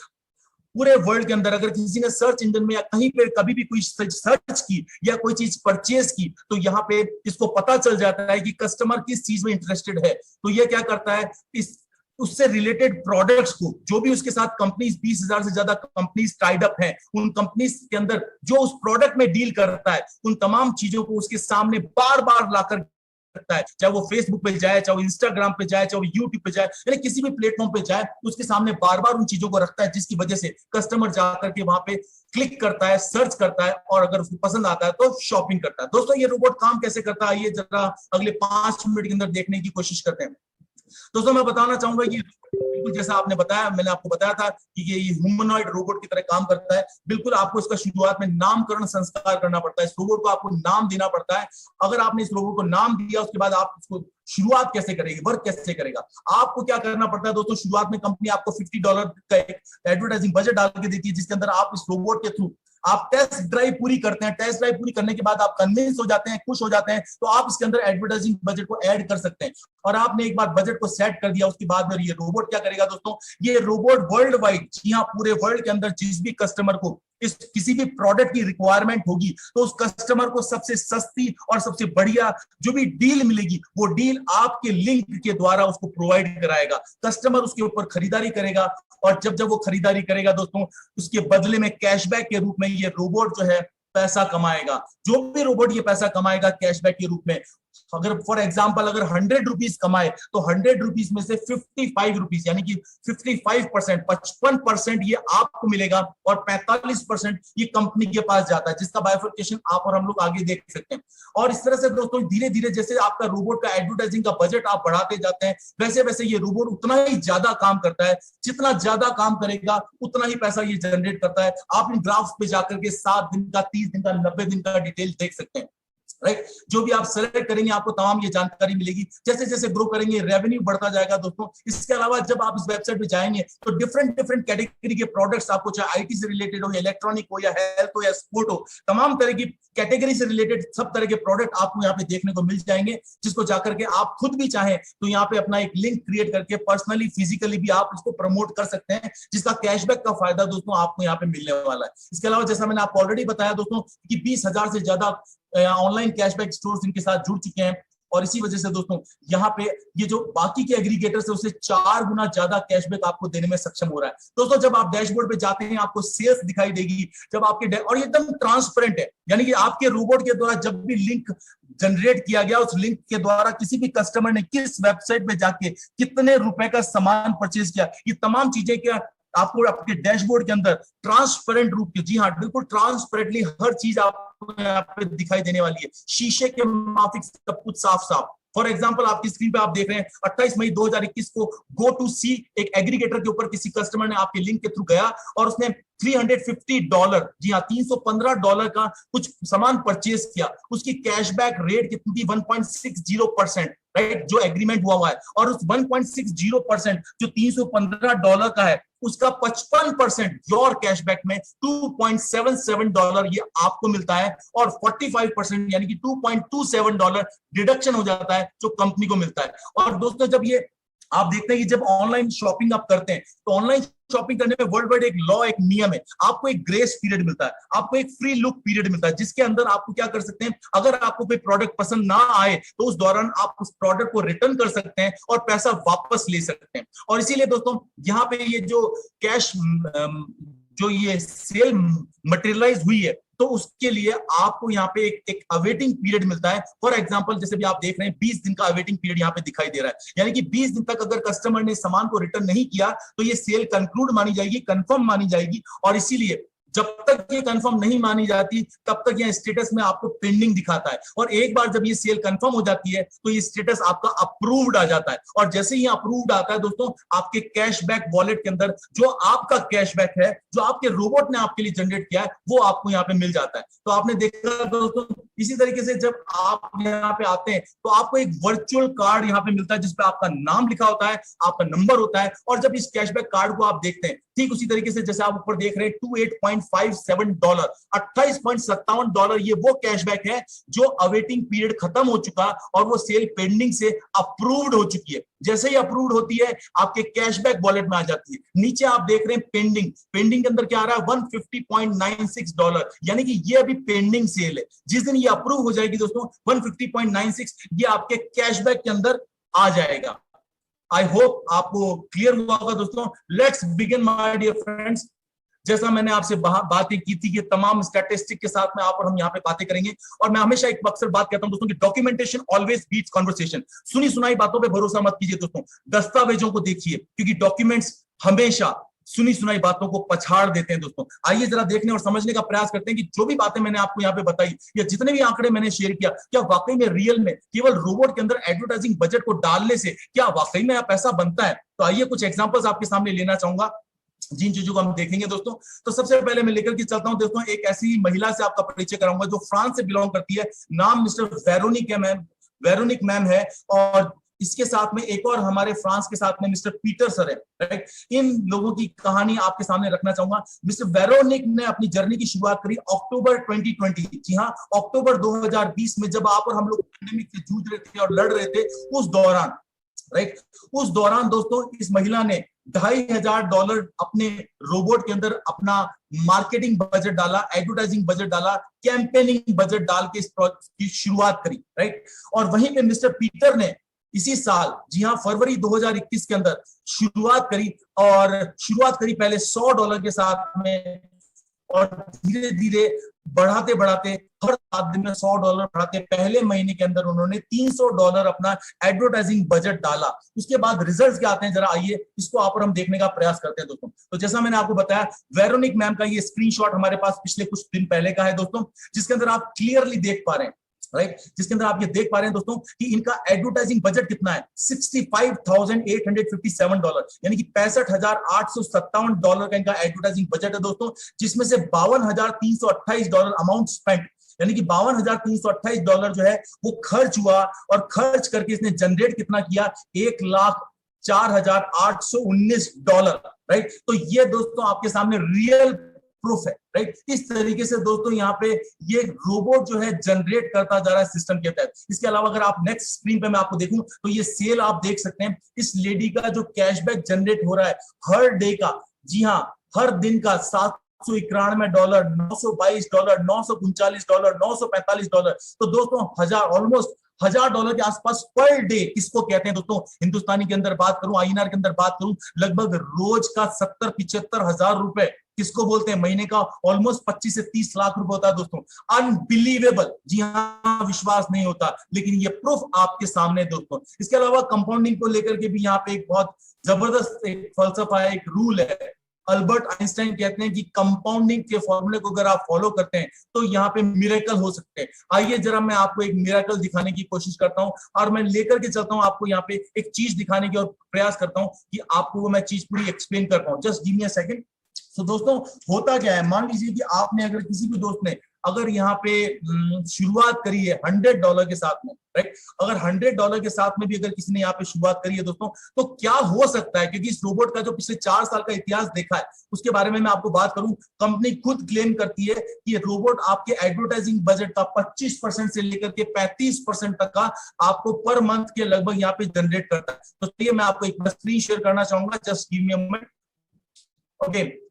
पूरे वर्ल्ड के अंदर, अगर किसी ने सर्च इंजन में या कहीं पे कभी भी कोई सर्च की या कोई चीज परचेज की, तो यहाँ पे इसको पता चल जाता है कि कस्टमर किस चीज में इंटरेस्टेड है। तो ये क्या करता है, इस उससे रिलेटेड प्रोडक्ट्स को, जो भी उसके साथ कंपनीज, 20,000 से ज्यादा कंपनीज टाइड अप हैं, उन कंपनीज के अंदर जो उस प्रोडक्ट में डील करता है, उन तमाम चीजों को उसके सामने बार बार लाकर रखता है। चाहे वो फेसबुक पे जाए, चाहे वो इंस्टाग्राम पे जाए, चाहे वो यूट्यूब पे जाए, यानी किसी भी प्लेटफॉर्म पे जाए, उसके सामने बार बार उन चीजों को रखता है, जिसकी वजह से कस्टमर जाकर के वहां पे क्लिक करता है, सर्च करता है और अगर उसको पसंद आता है तो शॉपिंग करता है। दोस्तों ये रोबोट काम कैसे करता है, ये जरा अगले 5 मिनट के अंदर देखने की कोशिश करते हैं। दोस्तों मैं बताना चाहूंगा कि बिल्कुल जैसा आपने बताया, मैंने आपको बताया था कि ये ह्यूमनॉइड रोबोट की तरह काम करता है। बिल्कुल आपको इसका शुरुआत में नामकरण संस्कार करना पड़ता है, इस रोबोट को आपको नाम देना पड़ता है। अगर आपने इस रोबोट को नाम दिया, उसके बाद आप उसको शुरुआत कैसे करेगी, वर्क कैसे करेगा, आपको क्या करना पड़ता है दोस्तों। शुरुआत में कंपनी आपको $50 का एक एडवर्टाइजिंग बजट डाल के देती है, जिसके अंदर आप इस रोबोट के थ्रू आप टेस्ट ड्राइव पूरी करते हैं। टेस्ट ड्राइव पूरी करने के बाद आप कन्विंस हो जाते हैं, खुश हो जाते हैं, तो आप इसके अंदर एडवर्टाइजिंग बजट को ऐड कर सकते हैं। और आपने एक बार बजट को सेट कर दिया, उसके बाद में ये रोबोट क्या करेगा दोस्तों, ये रोबोट वर्ल्ड वाइड, जी हाँ पूरे वर्ल्ड के अंदर जिस भी कस्टमर को इस किसी भी प्रोडक्ट की रिक्वायरमेंट होगी, तो उस कस्टमर को सबसे सस्ती और सबसे बढ़िया जो भी डील मिलेगी, वो डील आपके लिंक के द्वारा उसको प्रोवाइड कराएगा। कस्टमर उसके ऊपर खरीदारी करेगा और जब जब वो खरीदारी करेगा दोस्तों, उसके बदले में कैशबैक के रूप में ये रोबोट जो है पैसा कमाएगा। जो भी रोबोट ये पैसा कमाएगा कैशबैक के रूप में, अगर फॉर एग्जांपल अगर 100 रुपीज कमाए, तो 100 रुपीज में से 55 रुपीज यानी कि 55%, 55% ये आपको मिलेगा और 45% ये कंपनी के पास जाता है, जिसका बाइफर्केशन आप और हम लोग आगे देख सकते हैं। और इस तरह से दोस्तों धीरे धीरे जैसे आपका रोबोट का एडवर्टाइजिंग का बजट आप बढ़ाते जाते हैं, वैसे वैसे ये रोबोट उतना ही ज्यादा काम करता है। जितना ज्यादा काम करेगा उतना ही पैसा ये जनरेट करता है। आप इन ग्राफ्स पे जाकर के 7 दिन का, 30 दिन का, 90 दिन का डिटेल देख सकते हैं। राइट। जो भी आप सेलेक्ट करेंगे आपको तमाम ये जानकारी मिलेगी। जैसे जैसे ग्रो करेंगे रेवेन्यू बढ़ता जाएगा दोस्तों। इसके अलावा जब आप इस वेबसाइट पे जाएंगे तो डिफरेंट डिफरेंट कैटेगरी के प्रोडक्ट्स आपको, चाहे आईटी से रिलेटेड हो, इलेक्ट्रॉनिक हो, या हेल्थ हो, या स्पोर्ट हो, तमाम तरह की कैटेगरी से रिलेटेड सब तरह के प्रोडक्ट आपको यहाँ पे देखने को मिल जाएंगे, जिसको जाकर के आप खुद भी चाहें तो यहाँ पे अपना एक लिंक क्रिएट करके पर्सनली फिजिकली भी आप इसको प्रमोट कर सकते हैं, जिसका कैशबैक का फायदा दोस्तों आपको यहाँ पे मिलने वाला है। इसके अलावा जैसा मैंने आपको ऑलरेडी बताया दोस्तों कि 20,000 से ज्यादा ऑनलाइन कैशबैक स्टोर्स इनके साथ जुड़ चुके हैं, और इसी वजह से दोस्तों यहाँ पे ये जो बाकी के एग्रीगेटर्स है उससे 4 गुना ज्यादा कैशबैक आपको देने में सक्षम हो रहा है। दोस्तों जब आप डैशबोर्ड पे जाते हैं आपको सेल्स दिखाई देगी, जब आपके और एकदम ट्रांसपेरेंट है, यानी कि आपके रोबोट के द्वारा जब भी लिंक जनरेट किया गया, उस लिंक के द्वारा किसी भी कस्टमर ने किस वेबसाइट पे जाके कितने रुपए का सामान परचेज किया, ये तमाम चीजें क्या आपको आपके डैशबोर्ड के अंदर ट्रांसपेरेंट रूप के, जी हाँ बिल्कुल ट्रांसपेरेंटली हर चीज आपको यहाँ पे दिखाई देने वाली है, शीशे के माफिक सब कुछ साफ साफ। फॉर एग्जांपल आपकी स्क्रीन पे आप देख रहे हैं 28 मई 2021 को गो टू सी एक एग्रीगेटर के ऊपर किसी कस्टमर ने आपके लिंक के थ्रू गया और उसने $350, जी हाँ $315 का कुछ सामान परचेज किया। उसकी कैशबैक रेट कितनी थी? 1.60%, राइट, जो एग्रीमेंट हुआ है। और उस 1.60% जो $315 का है उसका 55% योर कैशबैक में $2.77 ये आपको मिलता है, और 45% यानी कि $2.27 डिडक्शन हो जाता है जो कंपनी को मिलता है। और दोस्तों जब ये आप देखते हैं कि जब ऑनलाइन शॉपिंग आप करते हैं तो ऑनलाइन शॉपिंग करने में वर्ल्ड वाइड एक लॉ, एक नियम है, आपको एक ग्रेस पीरियड मिलता है, आपको एक फ्री लुक पीरियड मिलता है, जिसके अंदर आपको क्या कर सकते हैं, अगर आपको कोई प्रोडक्ट पसंद ना आए तो उस दौरान आप उस प्रोडक्ट को रिटर्न कर सकते हैं और पैसा वापस ले सकते हैं। और इसीलिए दोस्तों यहाँ पे ये जो कैश जो ये सेल मटेरियलाइज हुई है तो उसके लिए आपको यहाँ पे एक अवेटिंग पीरियड मिलता है। फॉर एग्जांपल जैसे भी आप देख रहे हैं 20 दिन का अवेटिंग पीरियड यहाँ पे दिखाई दे रहा है, यानी कि 20 दिन तक अगर कस्टमर ने सामान को रिटर्न नहीं किया तो ये सेल कंक्लूड मानी जाएगी, कंफर्म मानी जाएगी। और इसीलिए जब तक ये कंफर्म नहीं मानी जाती तब तक ये स्टेटस में आपको पेंडिंग दिखाता है, और एक बार जब ये सेल कंफर्म हो जाती है तो ये स्टेटस आपका अप्रूव्ड आ जाता है। और जैसे ही अप्रूव्ड आता है दोस्तों आपके कैशबैक वॉलेट के अंदर जो आपका कैशबैक है, जो आपके रोबोट ने आपके लिए जनरेट किया है, वो आपको यहाँ पे मिल जाता है। तो आपने देखा दोस्तों इसी तरीके से जब आप यहाँ पे आते हैं तो आपको एक वर्चुअल कार्ड यहाँ पे मिलता है जिसपे आपका नाम लिखा होता है, आपका नंबर होता है। और जब इस कैशबैक कार्ड को आप देखते हैं ठीक उसी तरीके से जैसे आप ऊपर देख रहे हैं $28.57, $28.57 ये वो कैशबैक है जो अवेटिंग पीरियड खत्म हो चुका और वो सेल पेंडिंग से अप्रूव्ड हो चुकी है। जैसे ही अप्रूव्ड होती है आपके कैशबैक वॉलेट में आ जाती है। नीचे आप देख रहे हैं पेंडिंग, पेंडिंग के अंदर क्या आ रहा है $150.96, यानी कि ये अभी पेंडिंग सेल है। जिस दिन ये अप्रूव हो जाएगी दोस्तों 150.96 ये आपके कैशबैक के अंदर आ जाएगा। आई होप आपको क्लियर हुआ होगा दोस्तों। Let's begin my dear friends. जैसा मैंने आपसे बातें की थी कि तमाम स्टैटिस्टिक के साथ में आप और हम यहाँ पे बातें करेंगे, और मैं हमेशा एक अक्सर बात कहता हूं दोस्तों कि डॉक्यूमेंटेशन ऑलवेज बीट्स कन्वर्सेशन। सुनी सुनाई बातों पे भरोसा मत कीजिए दोस्तों, दस्तावेजों को देखिए, क्योंकि डॉक्यूमेंट्स हमेशा सुनी सुनाई बातों को पछाड़ देते हैं दोस्तों। आइए जरा देखने और समझने का प्रयास करते हैं कि जो भी बातें मैंने आपको यहाँ पे बताई या जितने भी आंकड़े मैंने शेयर किया, क्या वाकई में रियल में केवल रोबोट के अंदर एडवर्टाइजिंग बजट को डालने से क्या वाकई में पैसा बनता है? तो आइए कुछ एग्जांपल्स आपके सामने लेना चाहूंगा जिन चीजों को हम देखेंगे दोस्तों। तो सबसे पहले मैं लेकर के चलता हूं दोस्तों, एक ऐसी महिला से आपका परिचय कराऊंगा जो फ्रांस से बिलोंग करती है। नाम मिस्टर वेरोनिक मैम है, और इसके साथ में एक और हमारे फ्रांस के साथ में मिस्टर पीटर सर है, राइट। इन लोगों की कहानी आपके सामने रखना चाहूंगा। मिस्टर वेरोनिक ने अपनी जर्नी की शुरुआत करी अक्टूबर 2020, जी हाँ अक्टूबर 2020 में, जब आप और हम लोग पैंडेमिक से जूझ रहे थे और लड़ रहे थे उस दौरान, राइट। उस दौरान दोस्तों इस महिला ने $2,500 अपने रोबोट के अंदर अपना मार्केटिंग बजट डाला, एडवर्टाइजिंग बजट डाला, कैंपेनिंग बजट डाल के इस प्रोजेक्ट की शुरुआत करी, राइट। और वहीं पे मिस्टर पीटर ने इसी साल, जी हाँ फरवरी 2021 के अंदर शुरुआत करी, और शुरुआत करी पहले $100 के साथ में, और धीरे धीरे बढ़ाते बढ़ाते हर 7 दिन में $100 बढ़ाते पहले महीने के अंदर उन्होंने $300 अपना एडवर्टाइजिंग बजट डाला। उसके बाद रिजल्ट्स क्या आते हैं जरा आइए इसको आप और हम देखने का प्रयास करते हैं दोस्तों। तो जैसा मैंने आपको बताया वेरोनिक मैम का ये स्क्रीनशॉट हमारे पास पिछले कुछ दिन पहले का है दोस्तों, जिसके अंदर आप क्लियरली देख पा रहे हैं, राइट, जिसके अंदर आप ये देख पा रहे हैं दोस्तों कि इनका एडवर्टाइजिंग बजट कितना है, $65,857, यानी कि $65,857 का इनका एडवर्टाइजिंग बजट है दोस्तों, जिसमें से $52,328 अमाउंट स्पेंट यानी कि $52,328 जो है वो खर्च हुआ, और खर्च करके इसने जनरेट कितना किया, $1,04,819, राइट। तो ये दोस्तों आपके सामने रियल प्रूफ है, राइट। इस तरीके से दोस्तों यहाँ पे ये रोबोट जो है जनरेट करता जा रहा है सिस्टम के तहत। इसके अलावा अगर आप नेक्स्ट स्क्रीन पे मैं आपको देखूं तो ये सेल आप देख सकते हैं, इस लेडी का जो कैशबैक जनरेट हो रहा है हर डे का, जी हाँ हर दिन का $791, $922, $939, $945। तो दोस्तों ऑलमोस्ट $1,000 के आसपास पर डे किसको कहते हैं दोस्तों, हिंदुस्तानी के अंदर बात करूं, आईएनआर के अंदर बात करूं, लगभग रोज का 70-75 हजार रुपए किसको बोलते हैं, महीने का ऑलमोस्ट 25 से 30 लाख रुपए होता है दोस्तों। अनबिलीवेबल, जी हाँ विश्वास नहीं होता, लेकिन ये प्रूफ आपके सामने दोस्तों। इसके अलावा कंपाउंडिंग को लेकर के भी यहाँ पे एक बहुत जबरदस्त एक फलसफा है, एक रूल है। अल्बर्ट आइंस्टाइन कहते हैं कि कंपाउंडिंग के फॉर्मूले को अगर आप फॉलो करते हैं तो यहाँ पे मिरेकल हो सकते हैं। आइए जरा मैं आपको एक मिरेकल दिखाने की कोशिश करता हूं, और मैं लेकर के चलता हूं आपको यहाँ पे एक चीज दिखाने की और प्रयास करता हूं कि आपको वो मैं चीज पूरी एक्सप्लेन कर पाऊं। Just give me a second. तो दोस्तों होता क्या है, मान लीजिए कि आपने अगर किसी भी दोस्त ने अगर यहाँ पे शुरुआत करी है $100 के साथ में, राइट। अगर $100 के साथ में भी अगर किसी ने यहाँ पे शुरुआत करी है दोस्तों, तो क्या हो सकता है, क्योंकि इस रोबोट का जो पिछले 4 साल का इतिहास देखा है उसके बारे में मैं आपको बात करूं। कंपनी खुद क्लेम करती है कि ये रोबोट आपके एडवर्टाइजिंग बजट का 25% से लेकर के 35% तक का आपको पर मंथ के लगभग यहाँ पे जनरेट करता है। तो चलिए मैं आपको एक स्क्रीन शेयर करना चाहूंगा, just give me a moment. Okay,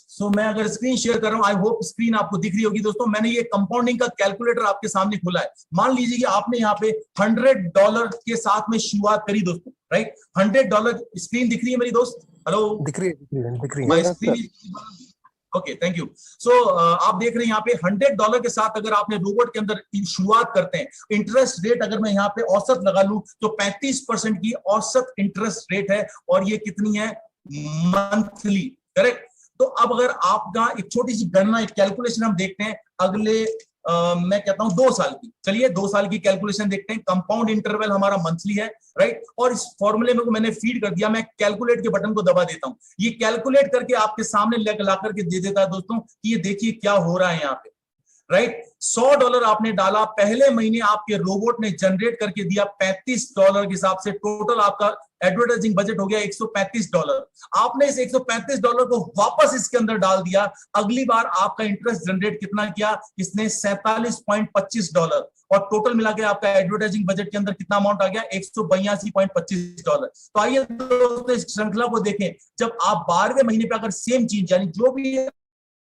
so मैं अगर स्क्रीन शेयर कर रहा हूं, आई होप स्क्रीन आपको दिख रही होगी दोस्तों। मैंने ये कंपाउंडिंग का कैलकुलेटर आपके सामने खोला है। मान लीजिए कि आपने यहाँ पे $100 के साथ में शुरुआत करी दोस्तों, राइट। $100 स्क्रीन दिख रही है मेरी दोस्त? हेलो, दिख रही है my screen? Okay, thank you. So आप देख रहे हैं यहाँ पे $100 के साथ अगर आपने रोबोट के अंदर शुरुआत करते हैं, इंटरेस्ट रेट अगर मैं यहाँ पे औसत लगा लूं तो 35% की औसत इंटरेस्ट रेट है, और ये कितनी है, मंथली, करेक्ट। तो अब अगर आपका एक छोटी सी गणना, एक कैलकुलेशन हम देखते हैं अगले मैं कहता हूं 2 साल की। चलिए 2 साल की कैलकुलेशन देखते हैं। कंपाउंड इंटरवल हमारा मंथली है, राइट। और इस फॉर्मूले में को मैंने फीड कर दिया, मैं कैलकुलेट के बटन को दबा देता हूं, ये कैलकुलेट करके आपके सामने ला करके दे देता है दोस्तों कि ये देखिए क्या हो रहा है यहाँ पे, राइट। $100 आपने डाला, पहले महीने आपके रोबोट ने जनरेट करके दिया $35 के हिसाब से, टोटल आपका एडवर्टाइजिंग बजट हो गया $135। आपने इस $135 को वापस इसके अंदर डाल दिया, अगली बार आपका इंटरेस्ट जनरेट कितना किया इसने, $47.25, और टोटल मिला के आपका एडवर्टाइजिंग बजट के अंदर कितना अमाउंट आ गया, $182.25। तो आइए दोस्तों इस श्रृंखला को देखें। जब आप 12वें महीने पे अगर सेम चीज यानी जो भी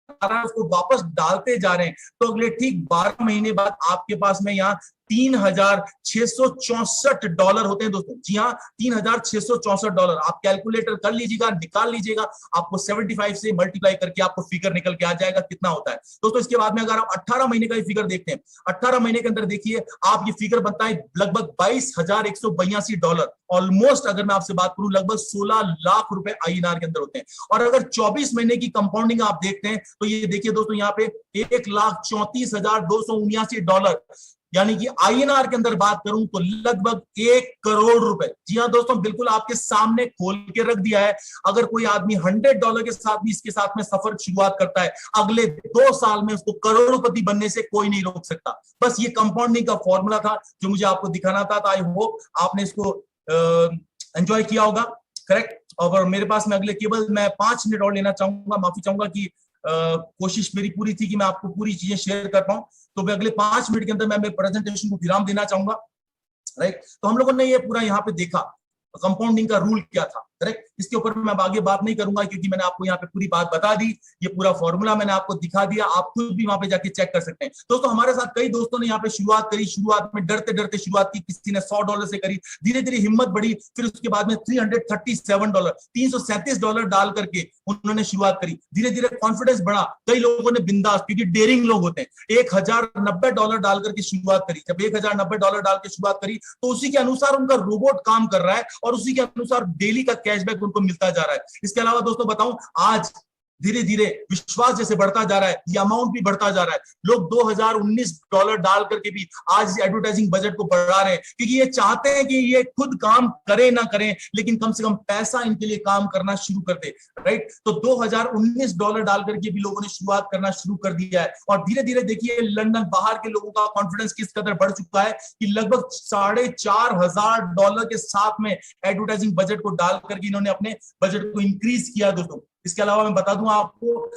उसको वापस डालते जा रहे हैं, तो अगले ठीक 12 महीने बाद आपके पास में यहाँ $3,664 होते हैं दोस्तों। जी हाँ, $3,664। आप कैलकुलेटर कर लीजिएगा, निकाल लीजिएगा, आपको 75 से मल्टीप्लाई करके आपको फिगर निकल के आ जाएगा कितना होता है दोस्तों। इसके बाद में अगर आप 18 महीने का ये फिगर देखते हैं, 18 महीने के अंदर देखिए आप ये फिगर बनता है लगभग $22,182। ऑलमोस्ट अगर मैं आपसे बात करूं लगभग 16 लाख रुपए आईएनआर के अंदर होते हैं। और अगर 24 महीने की कंपाउंडिंग आप देखते हैं तो ये देखिए दोस्तों यहाँ पे $1,34,279, यानी कि आईएनआर के अंदर बात करूं तो लगभग 1 करोड़ रुपए। जी हाँ दोस्तों, बिल्कुल आपके सामने खोल के रख दिया है। अगर कोई आदमी $100 के साथ भी इसके साथ में सफर शुरुआत करता है, अगले 2 साल में उसको करोड़पति बनने से कोई नहीं रोक सकता। बस ये कंपाउंडिंग का फॉर्मूला था जो मुझे आपको दिखाना था। आई होप आपने इसको एंजॉय किया होगा, करेक्ट। और मेरे पास में अगले केवल मैं 5 मिनट और लेना चाहूंगा, माफी चाहूंगा कि कोशिश मेरी पूरी थी कि मैं आपको पूरी चीजें शेयर कर पाऊं, तो मैं अगले 5 मिनट के अंदर मैं प्रेजेंटेशन को विराम देना चाहूंगा, राइट। तो हम लोगों ने ये पूरा यहाँ पे देखा कंपाउंडिंग का रूल क्या था, करेक्ट। इसके ऊपर मैं आगे बात नहीं करूंगा क्योंकि मैंने आपको यहाँ पे पूरी बात बता दी, ये पूरा फॉर्मूला मैंने आपको दिखा दिया, आप खुद भी वहां पे जाके चेक कर सकते हैं। दोस्तों हमारे साथ कई दोस्तों ने यहाँ पे शुरुआत करी, शुरुआत में डरते डरते शुरुआत की, किसी ने $100 से करी, धीरे धीरे हिम्मत बढ़ी, फिर उसके बाद में $337 $337 डाल करके उन्होंने शुरुआत करी, धीरे धीरे कॉन्फिडेंस बढ़ा, कई लोगों ने बिंदास, क्योंकि डेयरिंग लोग होते हैं, $1,090 डाल करके शुरुआत करी। जब $1,090 डाल के शुरुआत करी तो उसी के अनुसार उनका रोबोट काम कर रहा है और उसी के अनुसार डेली का कैशबैक उनको मिलता जा रहा है। इसके अलावा दोस्तों बताऊं, आज धीरे धीरे विश्वास जैसे बढ़ता जा रहा है, ये अमाउंट भी बढ़ता जा रहा है। लोग $2019 डाल करके भी आज एडवर्टाइजिंग बजट को बढ़ा रहे हैं, क्योंकि ये चाहते हैं कि ये खुद काम करें ना करें, लेकिन कम से कम पैसा इनके लिए काम करना शुरू कर दे, राइट। तो $2019 डाल करके भी लोगों ने शुरुआत करना शुरू कर दिया है। और धीरे धीरे देखिए लंदन बाहर के लोगों का कॉन्फिडेंस किस कदर बढ़ चुका है कि लगभग $4,500 के साथ में एडवर्टाइजिंग बजट को डाल करके इन्होंने अपने बजट को इंक्रीज किया दोस्तों। इसके अलावा मैं बता दूं आपको,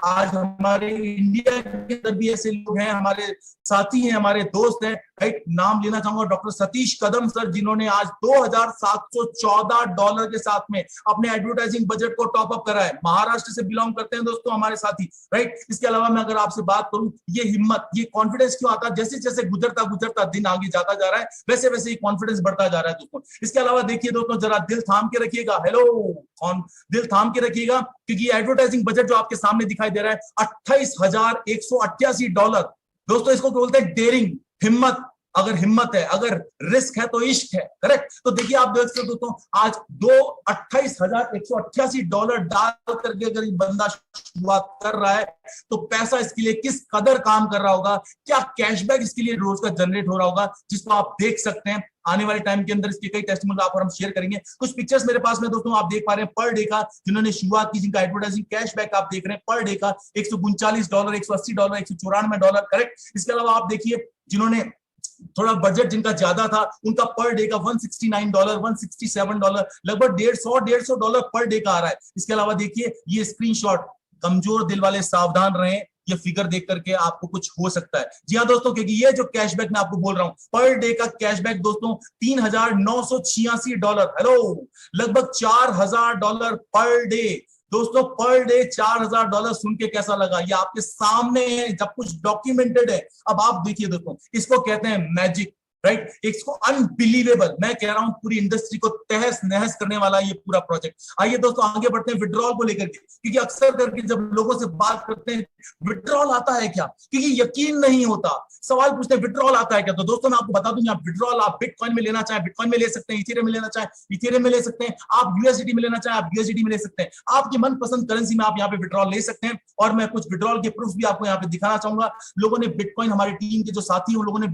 आज हमारे इंडिया के अंदर भी ऐसे लोग हैं, हमारे साथी हैं, हमारे दोस्त हैं, राइट। नाम लेना चाहूंगा डॉक्टर सतीश कदम सर, जिन्होंने आज $2,714 के साथ में अपने एडवर्टाइजिंग बजट को टॉप अप करा है। महाराष्ट्र से बिलोंग करते हैं दोस्तों हमारे साथी, राइट। इसके अलावा मैं अगर आपसे बात करूं, ये हिम्मत, ये कॉन्फिडेंस क्यों आता है? जैसे जैसे गुजरता गुजरता दिन आगे जाता जा रहा है, वैसे वैसे ही कॉन्फिडेंस बढ़ता जा रहा है दोस्तों। इसके अलावा देखिए दोस्तों, जरा दिल थाम के रखिएगा, हेलो, दिल थाम के रखिएगा, क्योंकि एडवर्टाइजिंग बजट जो आपके सामने दिखाई दे रहा है $28,188। दोस्तों इसको बोलते हैं डेयरिंग, हिम्मत। अगर हिम्मत है, अगर रिस्क है तो इश्क है, करेक्ट। तो देखिए आप देख सकते हो दोस्तों, आज $28,188 डाल करके अगर ये बंदा शुरुआत कर रहा है, तो पैसा इसके लिए किस कदर काम कर रहा होगा, क्या कैशबैक इसके लिए रोज का जनरेट हो रहा होगा, जिसको आप देख सकते हैं। आने वाले टाइम के अंदर इसके कई टेस्टिमोनियल आप और हम शेयर करेंगे। कुछ पिक्चर्स मेरे पास में दोस्तों आप देख पा रहे हैं, पर डे का जिन्होंने शुरुआत की, जिनका एडवर्टाइजिंग कैशबैक आप देख रहे हैं, पर डे का $139, $180, $194, करेक्ट। इसके अलावा आप देखिए, जिन्होंने थोड़ा बजट जिनका ज्यादा था, उनका पर डे का $169, $167, लगभग $150 पर डे का आ रहा है। इसके अलावा देखिए ये स्क्रीनशॉट, कमजोर दिल वाले सावधान रहें, ये फिगर देख करके आपको कुछ हो सकता है। जी हाँ दोस्तों, क्योंकि ये जो कैशबैक मैं आपको बोल रहा हूं, पर डे का कैशबैक दोस्तों $3,986, हेलो, लगभग $4,000 पर डे। दोस्तों पर डे $4,000 सुन के कैसा लगा? ये आपके सामने है, जब कुछ डॉक्यूमेंटेड है। अब आप देखिए दोस्तों, इसको कहते हैं मैजिक, राइट। इसको अनबिलीवेबल, मैं कह रहा हूं पूरी इंडस्ट्री को तहस नहस करने वाला ये पूरा प्रोजेक्ट। आइए दोस्तों आगे बढ़ते हैं विड्रॉल को लेकर के, क्योंकि अक्सर करके जब लोगों से बात करते हैं विड्रॉल आता है क्या, क्योंकि यकीन नहीं होता, सवाल पूछते हैं विड्रॉल आता है क्या। तो दोस्तों मैं आपको बता दूं, आप विड्रॉल आप बिटकॉइन में लेना चाहे बिटकॉइन में ले सकते हैं, इथेरियम में लेना चाहे इथेरियम में ले सकते हैं, आप यूएसडीटी में लेना चाहे आप यूएसडीटी में ले सकते हैं। आपकी मनपसंद करेंसी में आप यहाँ पे विड्रॉल ले सकते हैं। और मैं कुछ विड्रॉल के प्रूफ भी आपको यहाँ पे दिखाना चाहूंगा। लोगों ने बिटकॉइन, हमारी टीम के जो साथी हैं, उन लोगों ने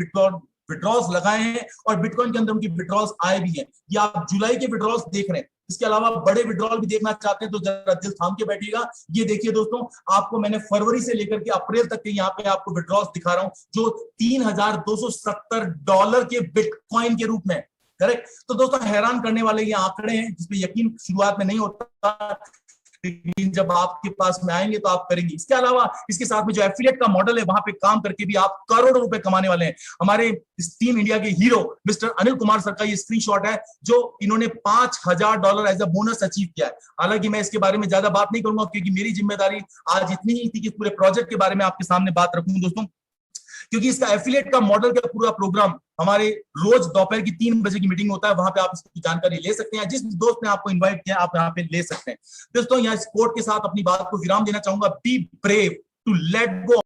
विड्रॉल्स लगाए हैं और बिटकॉइन के अंदर उनकी विड्रॉल्स आए भी हैं। ये आप जुलाई के विड्रॉल्स देख रहे हैं। इसके अलावा बड़े विड्रॉल भी देखना चाहते हैं तो जरा दिल थाम के बैठिएगा। ये देखिए दोस्तों, आपको मैंने फरवरी से लेकर के अप्रैल तक के यहाँ पे आपको विड्रॉल्स दिखा रहा हूं, जो $3,270 के बिटकॉइन के रूप में, करेक्ट। तो दोस्तों हैरान करने वाले ये आंकड़े हैं, जिसपे यकीन शुरुआत में नहीं होता, लेकिन जब आपके पास में आएंगे तो आप करेंगे। इसके अलावा इसके साथ में जो एफिलिएट का मॉडल है, वहां पे काम करके भी आप करोड़ों रुपए कमाने वाले हैं। हमारे इस टीम इंडिया के hero mister Anil Kumar sir का ये स्क्रीनशॉट है, जो इन्होंने $5,000 एज अ बोनस अचीव किया है। हालांकि मैं इसके बारे में ज्यादा बात नहीं करूंगा, क्योंकि मेरी जिम्मेदारी आज इतनी ही थी कि पूरे प्रोजेक्ट के बारे में आपके सामने बात रखूं दोस्तों, क्योंकि इसका एफिलिएट का मॉडल का पूरा प्रोग्राम हमारे रोज दोपहर की 3 बजे की मीटिंग होता है, वहां पे आप इसकी जानकारी ले सकते हैं। जिस दोस्त ने आपको इनवाइट किया आप यहाँ पे ले सकते हैं। दोस्तों यहाँ इस कोट के साथ अपनी बात को विराम देना चाहूंगा, be brave to let go